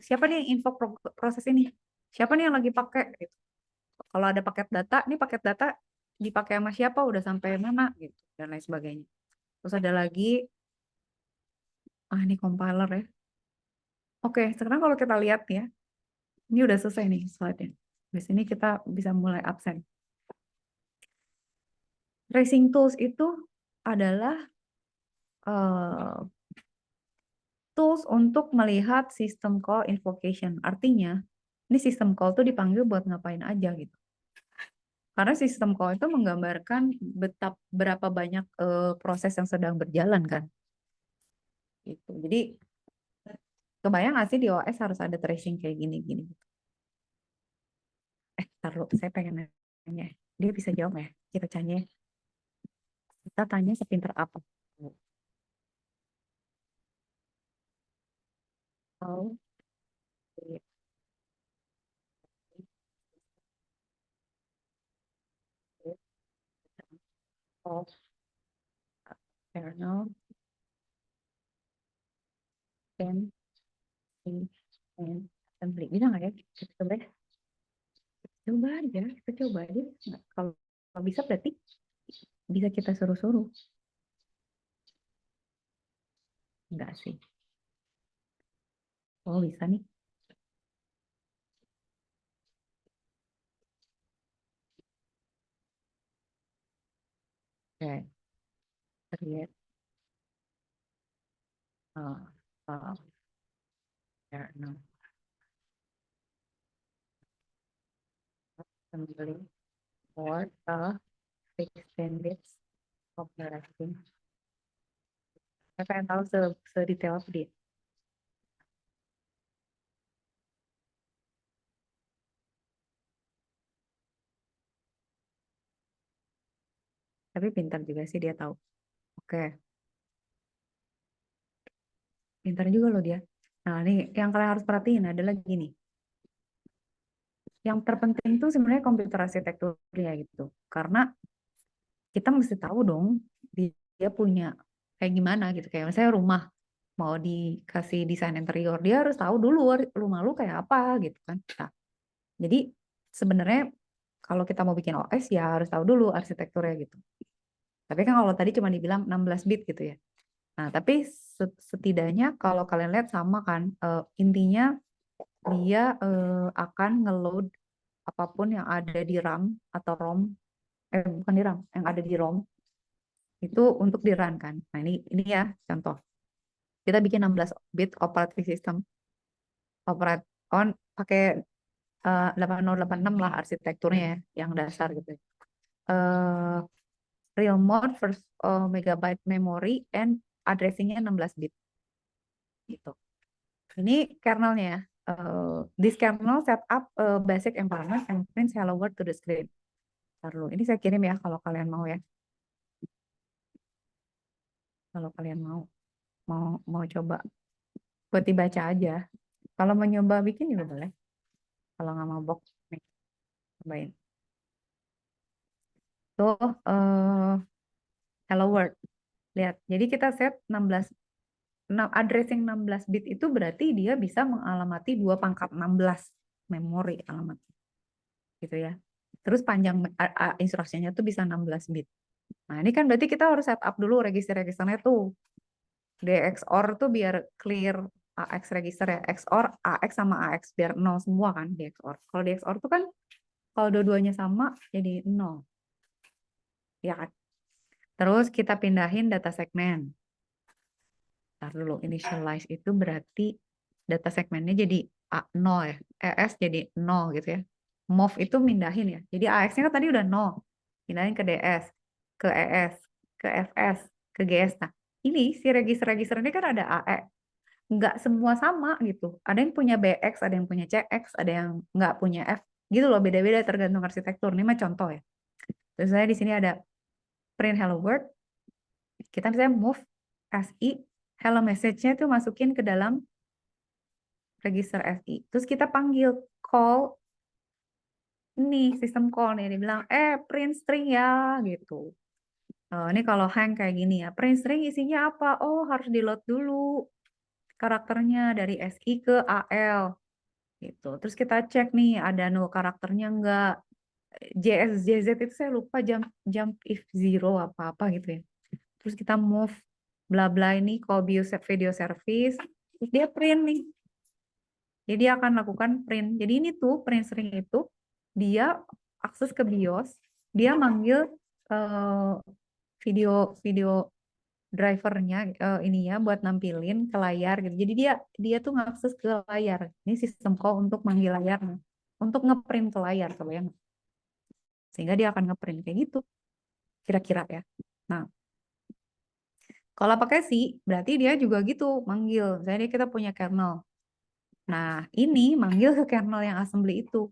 siapa nih yang info proses ini? Siapa nih yang lagi pakai gitu. Kalau ada paket data, ini paket data dipakai sama siapa, udah sampai mana gitu dan lain sebagainya. Terus ada lagi ini compiler ya. Oke, sekarang kalau kita lihat ya, ini udah selesai nih slide-nya. Di sini kita bisa mulai absen. Tracing tools itu adalah tools untuk melihat sistem call invocation. Artinya, ini sistem call tuh dipanggil buat ngapain aja gitu. Karena sistem call itu menggambarkan berapa banyak proses yang sedang berjalan kan. Gitu. Jadi, kebayang nggak sih di OS harus ada tracing kayak gini-gini. Taruh, saya pengen nanya. Dia bisa jawab ya? Kita tanya sepinter apa? Oh, of kernel can be and assembly. Bisa nggak ya? Kita coba ya. Coba aja, kita coba aja. Nggak, kalau bisa berarti bisa kita suruh-suruh. Enggak sih. Oh, bisa nih. Oke, create kernel assembly for a extended operating. Saya pengen tahu sedetail apa dia. Tapi pintar juga sih dia tahu. Oke, pintar juga loh dia. Nah, ini yang kalian harus perhatiin adalah gini. Yang terpenting tuh sebenarnya komputer arsitekturnya gitu. Karena kita mesti tahu dong dia punya kayak gimana gitu. Kayak misalnya rumah mau dikasih desain interior, dia harus tahu dulu rumah lu kayak apa gitu kan. Nah, jadi sebenarnya kalau kita mau bikin OS ya harus tahu dulu arsitekturnya gitu. Tapi kan kalau tadi cuma dibilang 16 bit gitu ya. Nah, tapi setidaknya kalau kalian lihat sama kan, intinya dia akan ngeload apapun yang ada di RAM atau ROM, bukan di RAM, yang ada di ROM itu untuk di run kan. Nah, ini ya contoh. Kita bikin 16 bit operating system, operate on pakai 8086 lah arsitekturnya ya, yang dasar gitu. Eh real mode first megabyte memory and addressingnya 16 bit gitu. Ini kernelnya ya. This kernel set up a basic environment and prints hello world to the screen. Ntar dulu. Ini saya kirim ya kalau kalian mau ya. Kalau kalian mau mau coba buat dibaca aja. Kalau mau nyoba bikin juga boleh. Kalau nggak mau box, nih, cobain. Tuh, hello world. Lihat. Jadi kita set 16, addressing 16 bit itu berarti dia bisa mengalamati 2 pangkat 16 memori alamat. Gitu ya. Terus panjang instruksinya tuh bisa 16 bit. Nah, ini kan berarti kita harus set up dulu register-registernya tuh. DXOR tuh biar clear AX register ya. XOR AX sama AX biar 0 semua kan DXOR. Kalau DXOR tuh kan kalau dua-duanya sama jadi 0. Ya kan? Terus kita pindahin data segmen. Ntar dulu, initialize itu berarti data segmennya jadi A0 ya. ES jadi 0 gitu ya. Move itu mindahin ya. Jadi AX-nya kan tadi udah 0. Pindahin ke DS, ke ES, ke FS, ke GS. Nah, ini si register-register ini kan ada AE. Nggak semua sama gitu. Ada yang punya BX, ada yang punya CX, ada yang nggak punya F. Gitu loh, beda-beda tergantung arsitektur. Ini mah contoh ya. Terus saya di sini ada print hello world. Kita bisa move SI, hello message-nya itu masukin ke dalam register SI. Terus kita panggil call ini sistem call nih, dia bilang print string ya gitu. Ini kalau hang kayak gini ya, print string isinya apa? Oh, harus di load dulu karakternya dari SI ke AL gitu. Terus kita cek nih ada null karakternya enggak. JS JZ itu saya lupa jump if zero apa-apa gitu ya. Terus kita move bla bla ini call video service. Terus dia print nih. Jadi dia akan lakukan print. Jadi ini tuh print string itu dia akses ke BIOS, dia manggil eh, video video drivernya ini ya buat nampilin ke layar gitu. Jadi dia dia tuh ngakses ke layar. Ini sistem call untuk manggil layarnya, untuk ngeprint ke layar, kebayang? Sehingga dia akan ngeprint kayak gitu, kira-kira ya. Nah, kalau pakai C, berarti dia juga gitu manggil. Misalnya kita punya kernel. Nah, ini manggil ke kernel yang assembly itu.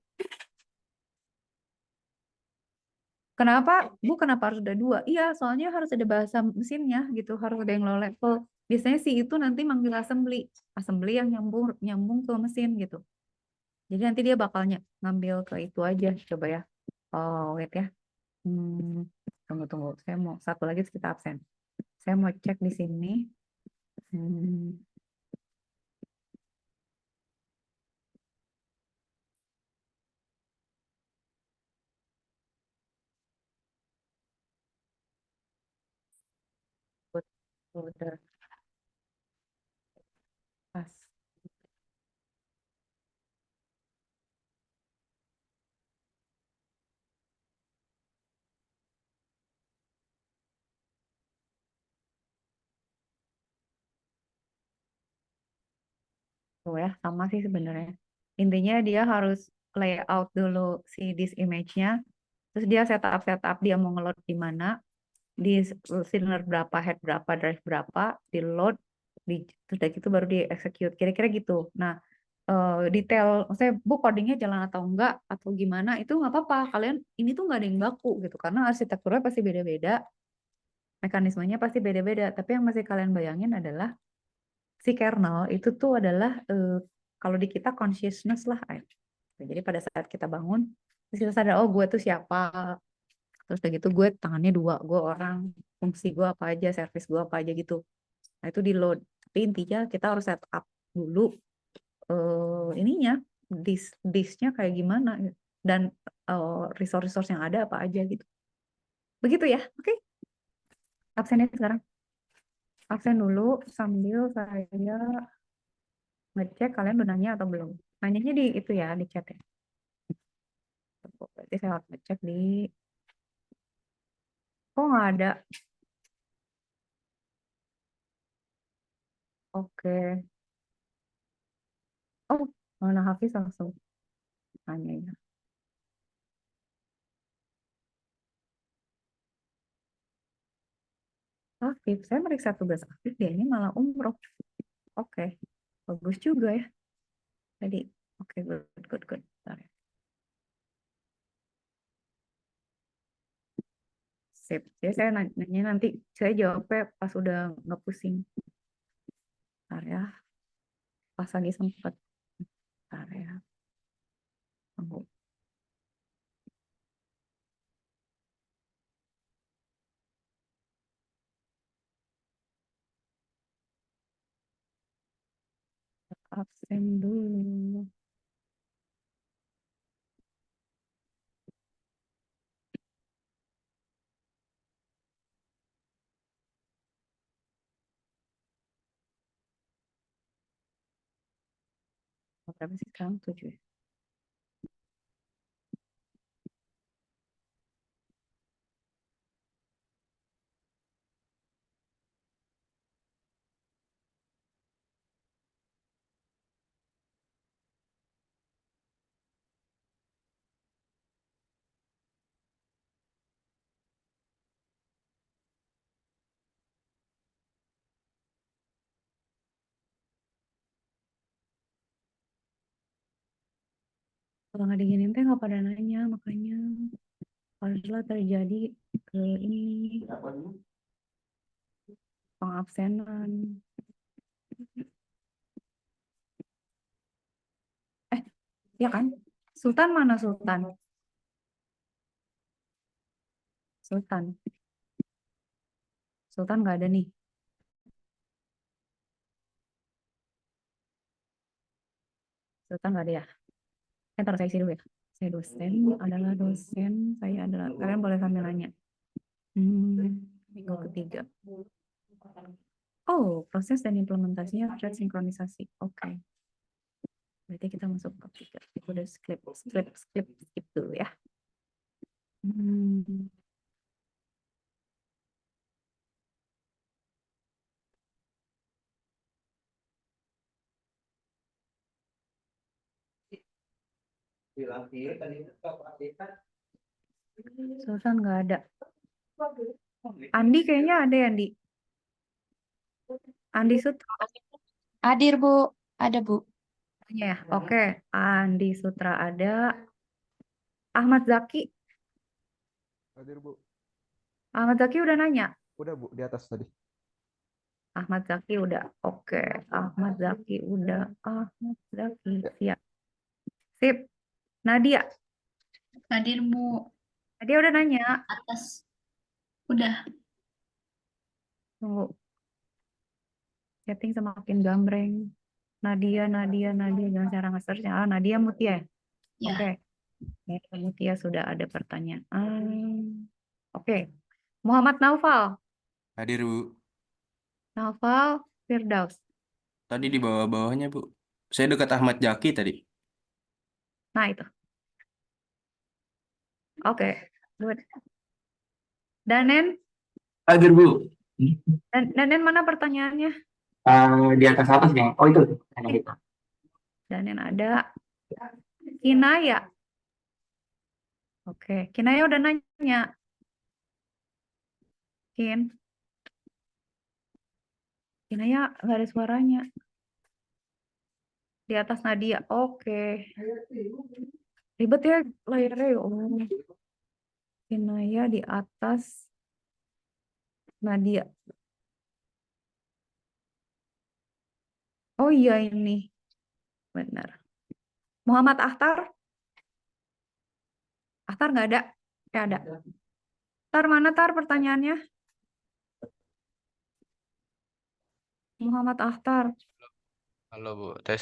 Kenapa? Kenapa harus ada dua? Iya, soalnya harus ada bahasa mesinnya gitu, harus ada yang low level. Biasanya sih itu nanti manggil assembly, assembly yang nyambung nyambung ke mesin gitu. Jadi nanti dia bakalnya ngambil ke itu aja, coba ya. Oh, wait ya. Tunggu. Saya mau satu lagi kita absen. Saya mau cek di sini. Hmm, udah pas. ya, sama sih sebenarnya. Intinya dia harus layout dulu si disk image-nya, terus dia setup dia mau ngeload di mana, di cylinder berapa, head berapa, drive berapa, di load, terus dari itu baru di execute, kira-kira gitu. Nah, detail, maksudnya bu codingnya jalan atau enggak atau gimana itu nggak apa-apa. Kalian ini tuh nggak ada yang baku gitu, karena arsitekturnya pasti beda-beda, mekanismenya pasti beda-beda. Tapi yang masih kalian bayangin adalah si kernel itu tuh adalah kalau di kita consciousness lah. Jadi pada saat kita bangun, terus kita sadar, oh gue tuh siapa, terus udah gitu gue tangannya dua, gue orang, fungsi gue apa aja, service gue apa aja gitu. Nah itu di load. Tapi intinya kita harus set up dulu ininya, disknya kayak gimana dan resource yang ada apa aja gitu. Begitu ya, oke? Absennya sekarang. Absen dulu sambil saya ngecek kalian udah nanya atau belum. Nanyanya di itu ya, di chat ya. Berarti saya harus ngecek di, kok nggak ada. Oke. Oh, mana Hafiz langsung nanya ya. Afif, saya meriksa tugas Afif, dia ini malah umroh. Oke, bagus juga ya. Tadi, oke, good. Bentar ya. Sip. Jadi saya nanya nanti, saya jawabnya pas udah nggak pusing. Bentar ya, pas lagi sempet. Bentar ya. Tunggu. Absen dulu. Berapa sih sekarang? 7 ya? Kalau nggak diginin teh nggak pada nanya, makanya haruslah terjadi ke ini pengabsenan. Ya kan? Sultan mana Sultan? Sultan. Sultan nggak ada nih. Sultan nggak ada ya? Ntar saya isi dulu ya. Saya dosen adalah dosen. Saya adalah, kalian boleh sambil nanya. Minggu ketiga. Oh, proses dan implementasinya thread sinkronisasi. Oke. Berarti kita masuk ke tiga. Itu udah skip dulu ya. Hmm. Sultan nggak ada. Andi kayaknya ada ya, Andi. Andi Sutra. Hadir, Bu. Ada, Bu. Ya, oke. Andi Sutra ada. Ahmad Zaki. Hadir, Bu. Ahmad Zaki udah nanya. Udah, Bu, di atas tadi. Ahmad Zaki udah. Oke. Ahmad Zaki udah. Ahmad Zaki. Siap. Sip. Nadia. Hadir, Bu. Nadia udah nanya. Atas. Udah. Tunggu. Setting semakin gambreng. Nadia. Jangan cara nge-search. Nadia Mutia. Ya. Oke. Nadia Mutia sudah ada pertanyaan. Oke. Muhammad Naufal. Hadir, Bu. Naufal Firdaus. Tadi di bawah-bawahnya, Bu. Saya dekat Ahmad Jaki tadi. Nah, itu. Oke. Good. Danen. Hadir, Bu. Danen mana pertanyaannya? Di atas atas ya. Oh, itu pertanyaan kita. Dan yang ada Kinaya. Oke, Kinaya udah nanya. Kinaya nggak ada suaranya. Di atas Nadia. Oke. Ribet ya layarnya. Oh. Kinaya di atas Nadia. Oh iya ini. Benar. Muhammad Akhtar. Akhtar nggak ada? Ada. Tar mana Tar pertanyaannya? Muhammad Akhtar. Halo Bu, tes.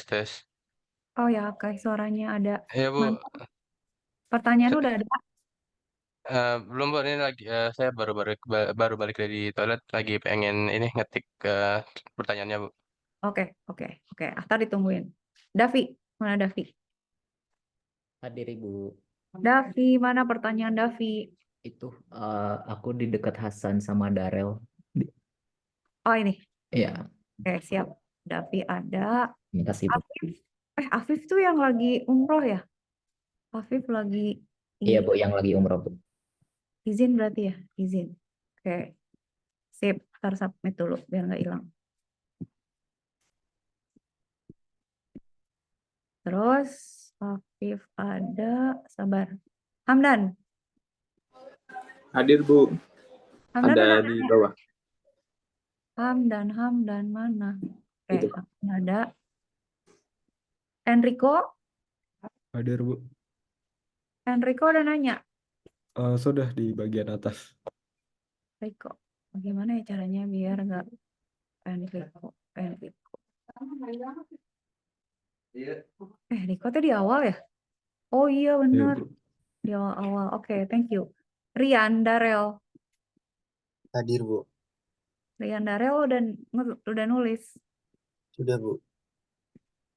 Oh ya, oke, suaranya ada. Iya Bu, Mana? Pertanyaan udah ada. belum Bu, ini lagi saya baru balik dari toilet, lagi pengen ini ngetik pertanyaannya Bu. Oke. Akhtar ditungguin. Davi, mana Davi? Hadir Ibu. Davi, mana pertanyaan Davi? Itu aku di dekat Hasan sama Darel. Oh ini. Iya, Oke, siap. Davi ada. terima kasih Bu. Afif. Afif tuh yang lagi umroh ya? Afif lagi Iya Bu, yang lagi umroh Bu. izin berarti ya? Izin. Oke. Sip, ntar submit dulu biar nggak hilang. Terus Afif ada, sabar. Hamdan. Hadir Bu, Hamdan ada udah di nanya. bawah. Hamdan mana? Oke, Itu. ada. Enrico Hadir Bu. udah nanya. Sudah di bagian atas. Enrico, bagaimana ya caranya biar nggak Enrico. Enrico tuh di awal ya? Oh iya Iya benar. Bu. Di awal-awal. Oke, thank you. Rian Darel. Hadir Bu, Rian Darel udah nulis. sudah Bu.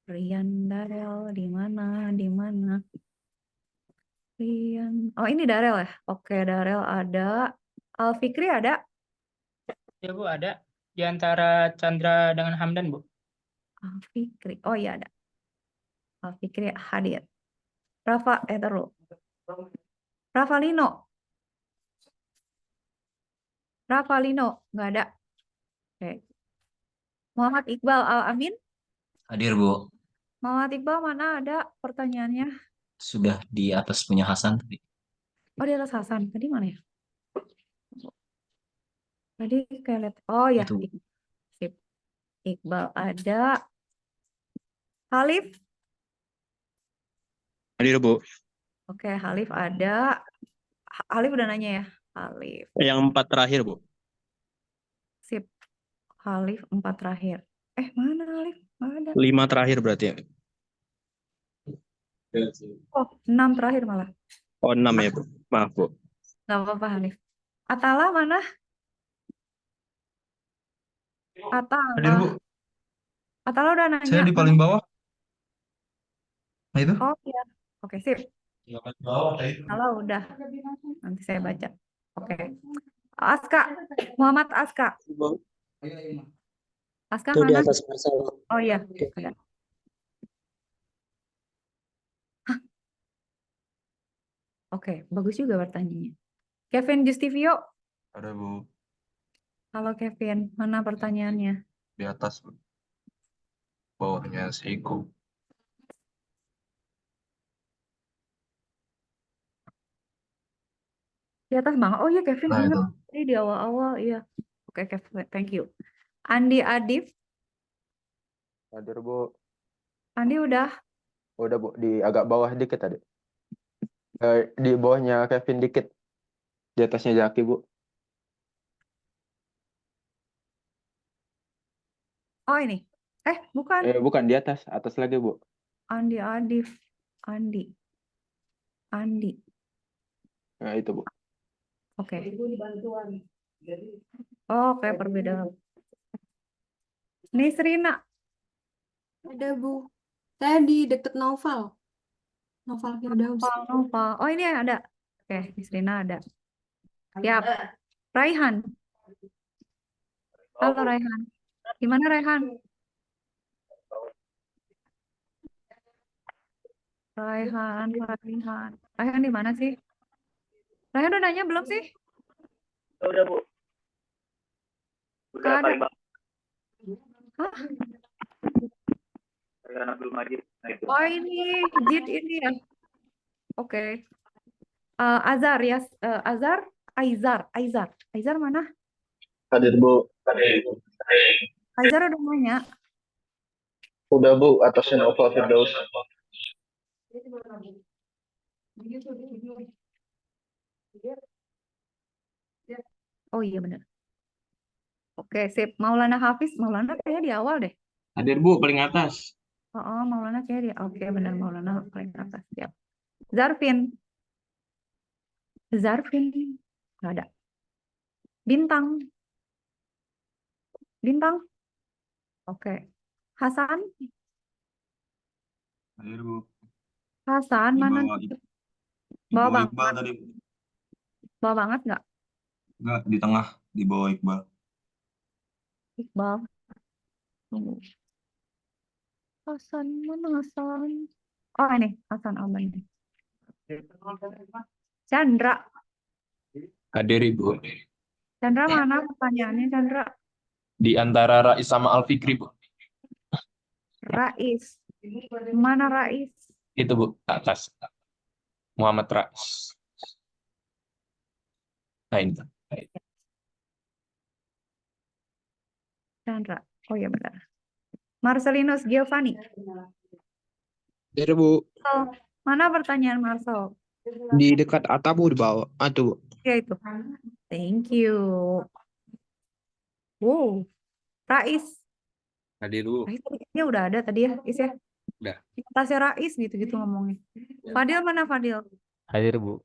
Rian Darel di mana? Rian. Oh ini Darel ya? Oke, Darel ada. Alfikri ada? Ya Bu, ada. Di antara Chandra dengan Hamdan, Bu. Alfikri. Oh iya ada. Alfikri hadir. Rafa, terus. Rafalino nggak ada. Oke. Muhammad Iqbal Al-Amin. Hadir Bu, Muhammad Iqbal mana ada pertanyaannya? sudah di atas punya Hasan tadi. Oh di atas Hasan. Tadi mana ya? Tadi kayak lihat. Oh ya. Itu. Sip. Iqbal ada. Halif. Hadir Bu. Oke, Halif ada. Halif udah nanya ya. Halif. Yang 4 terakhir Bu. Sip. Halif 4 terakhir. Mana Halif? Nggak ada. 5 terakhir berarti ya. Oh, 6 terakhir malah. Oh 6 ya Bu. Maaf Bu. Nggak apa-apa Halif. Atala mana? Hadir Bu, Atala udah nanya. saya di paling bawah. Nah itu. Oh iya. Oke, sip. Atala udah. Nanti saya baca. Oke. Aska. Muhammad Aska. Aska Itu di mana? atas Marcelo. Oh iya, ada. Hah? Oke, bagus juga pertanyaannya. Kevin Justivio. Ada Bu, Halo Kevin, mana pertanyaannya? di atas Bu. Bawahnya Seiko. Di atas bang. Oh iya Kevin Nah ingat itu. tadi di awal-awal iya. Oke Kevin, thank you. Andi Adif, Hadir Bu. Andi udah. Udah Bu, di agak bawah dikit tadi. Di bawahnya Kevin dikit. Di atasnya Jaki Bu. Oh ini. Bukan. Bukan di atas lagi Bu. Andi Adif. Andi. Nah itu Bu. Oke. Oke, perbedaan. Nisrina. Ada Bu. Saya di deket Noval. Noval Firdaus. Nova. Oh ini ada. Oke, Nisrina ada. Siap. Raihan. Halo Raihan. Gimana Raihan? Raihan. Raihan di mana sih? Raihan udah nanya belum sih? Udah, Bu. Udah Nggak ada. paling bawah. Hah? Karena belum aja. Nah, itu. Oh ini, Jid ini ya. Oke. Azhar ya, Aizar mana? Hadir, Bu. Aizar udah nanya. Udah, Bu. Atasnya Nova Firdaus. Oh iya benar. Oke, sip. Maulana Hafiz, Maulana kayaknya di awal deh. Hadir Bu, paling atas. Oh, Maulana kayaknya di. Oke, benar Maulana paling atas. Siap. Zarfin nggak ada. Bintang. Oke. Hasan Hadir Bu. Hasan Di mana? bawah di Bawah bawah Iqbal banget. tadi. Bawah banget nggak? Enggak, di tengah, di bawah Iqbal. Iqbal. Tunggu. Hasan mana Hasan? Oh ini Hasan Aman. Chandra. Hadir Ibu. Chandra mana pertanyaannya Chandra? Di antara Rais sama Alfikri, Bu. Rais. Mana Rais? Itu, Bu, atas. Muhammad Rais. Nah, ini. Chandra. Oh iya benar. Marcelinus Giovanni. Hadir, Bu. Oh, mana pertanyaan Marcel? Di dekat Atta, Bu, di bawah. Tuh, Bu. Ya itu. Thank you. Wow. Rais. Hadir Bu. Rais tadi udah ada tadi ya, Is ya? Udah. Di atasnya Rais gitu-gitu ngomongnya. Fadil mana Fadil? Hadir Bu.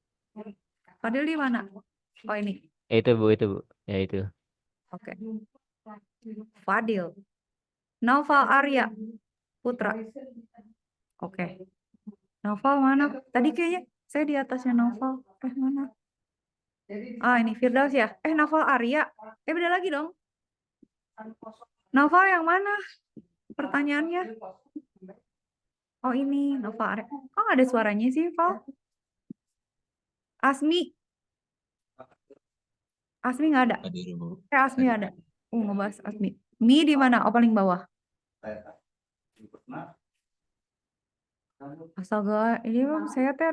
Fadil di mana? Oh ini. Itu Bu. Ya itu. Oke. Fadil. Naufal Arya Putra. Oke. Naufal mana? Tadi kayaknya saya di atasnya Naufal. Mana? Ah ini Firdaus ya? Naufal Arya. Beda lagi dong. Naufal yang mana? Pertanyaannya. Oh ini Naufal Arya. Kok nggak ada suaranya sih, Val? Asmi nggak ada. Hadir Bu. Asmi ada. Ngebahas Asmi. Mi di mana? Oh paling bawah. Astaga, ini bang saya teh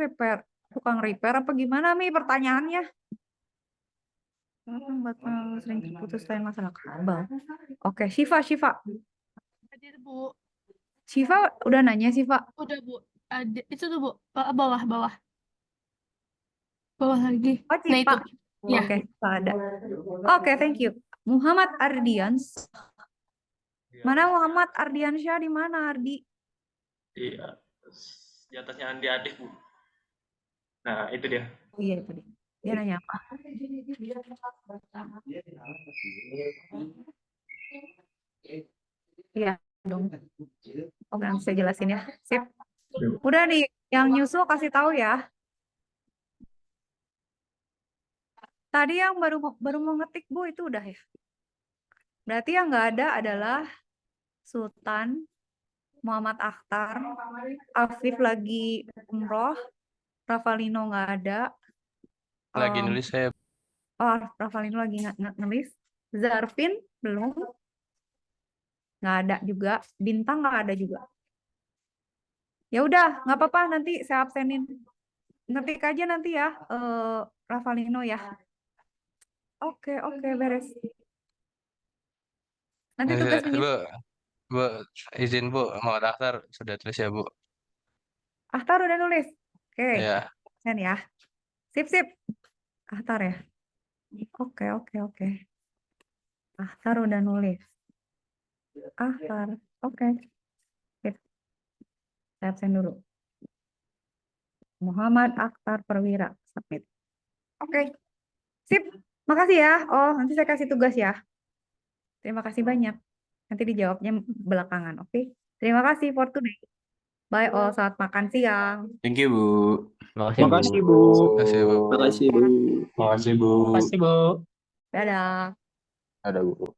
tukang repair apa gimana Mi pertanyaannya? Sering terputus lain masalah kabel. Oke, Syifa. Hadir Bu. Syifa udah nanya Syifa. Udah Bu. Ada itu tuh Bu. Bawah. Bawah lagi. Oh, Nah itu. Syifa. Ya. Oke, Syifa ada. Oke, thank you. Muhammad Ardians. Mana Muhammad Ardiansyah di mana Ardi? Di atasnya Andi Adif, Bu. Nah, itu dia. Oh iya itu dia. Dia nanya apa? Iya dong. Oke, nanti saya jelasin ya. Sip. Udah nih, yang nyusul kasih tahu ya. Tadi yang baru mau ngetik Bu itu udah ya. Berarti yang nggak ada adalah Sultan, Muhammad Akhtar, Afif lagi umroh, Ravalino nggak ada. Lagi nulis saya. Oh, Ravalino lagi nulis. Zarfin belum. Nggak ada juga. Bintang nggak ada juga. Ya udah, nggak apa-apa. Nanti saya absenin. Ngetik aja nanti ya, Ravalino ya. Oke, beres. Nanti tugas Bu, izin Bu, mau daftar sudah tulis ya Bu. Akhtar udah nulis. Oke. Ya. Ya. Sip. Akhtar ya. Oke. Akhtar udah nulis. Akhtar. Oke. Sip. Saya absen dulu. Muhammad Akhtar Perwira. Submit. Oke. Sip. Makasih ya. Oh, nanti saya kasih tugas ya. Terima kasih banyak. Nanti dijawabnya belakangan. Oke. Terima kasih for today. Bye all. Selamat makan siang. Thank you Bu. Makasih, Bu. Makasih Bu. Makasih, Bu. Makasih Bu. Makasih Bu. Dadah. Ada Bu.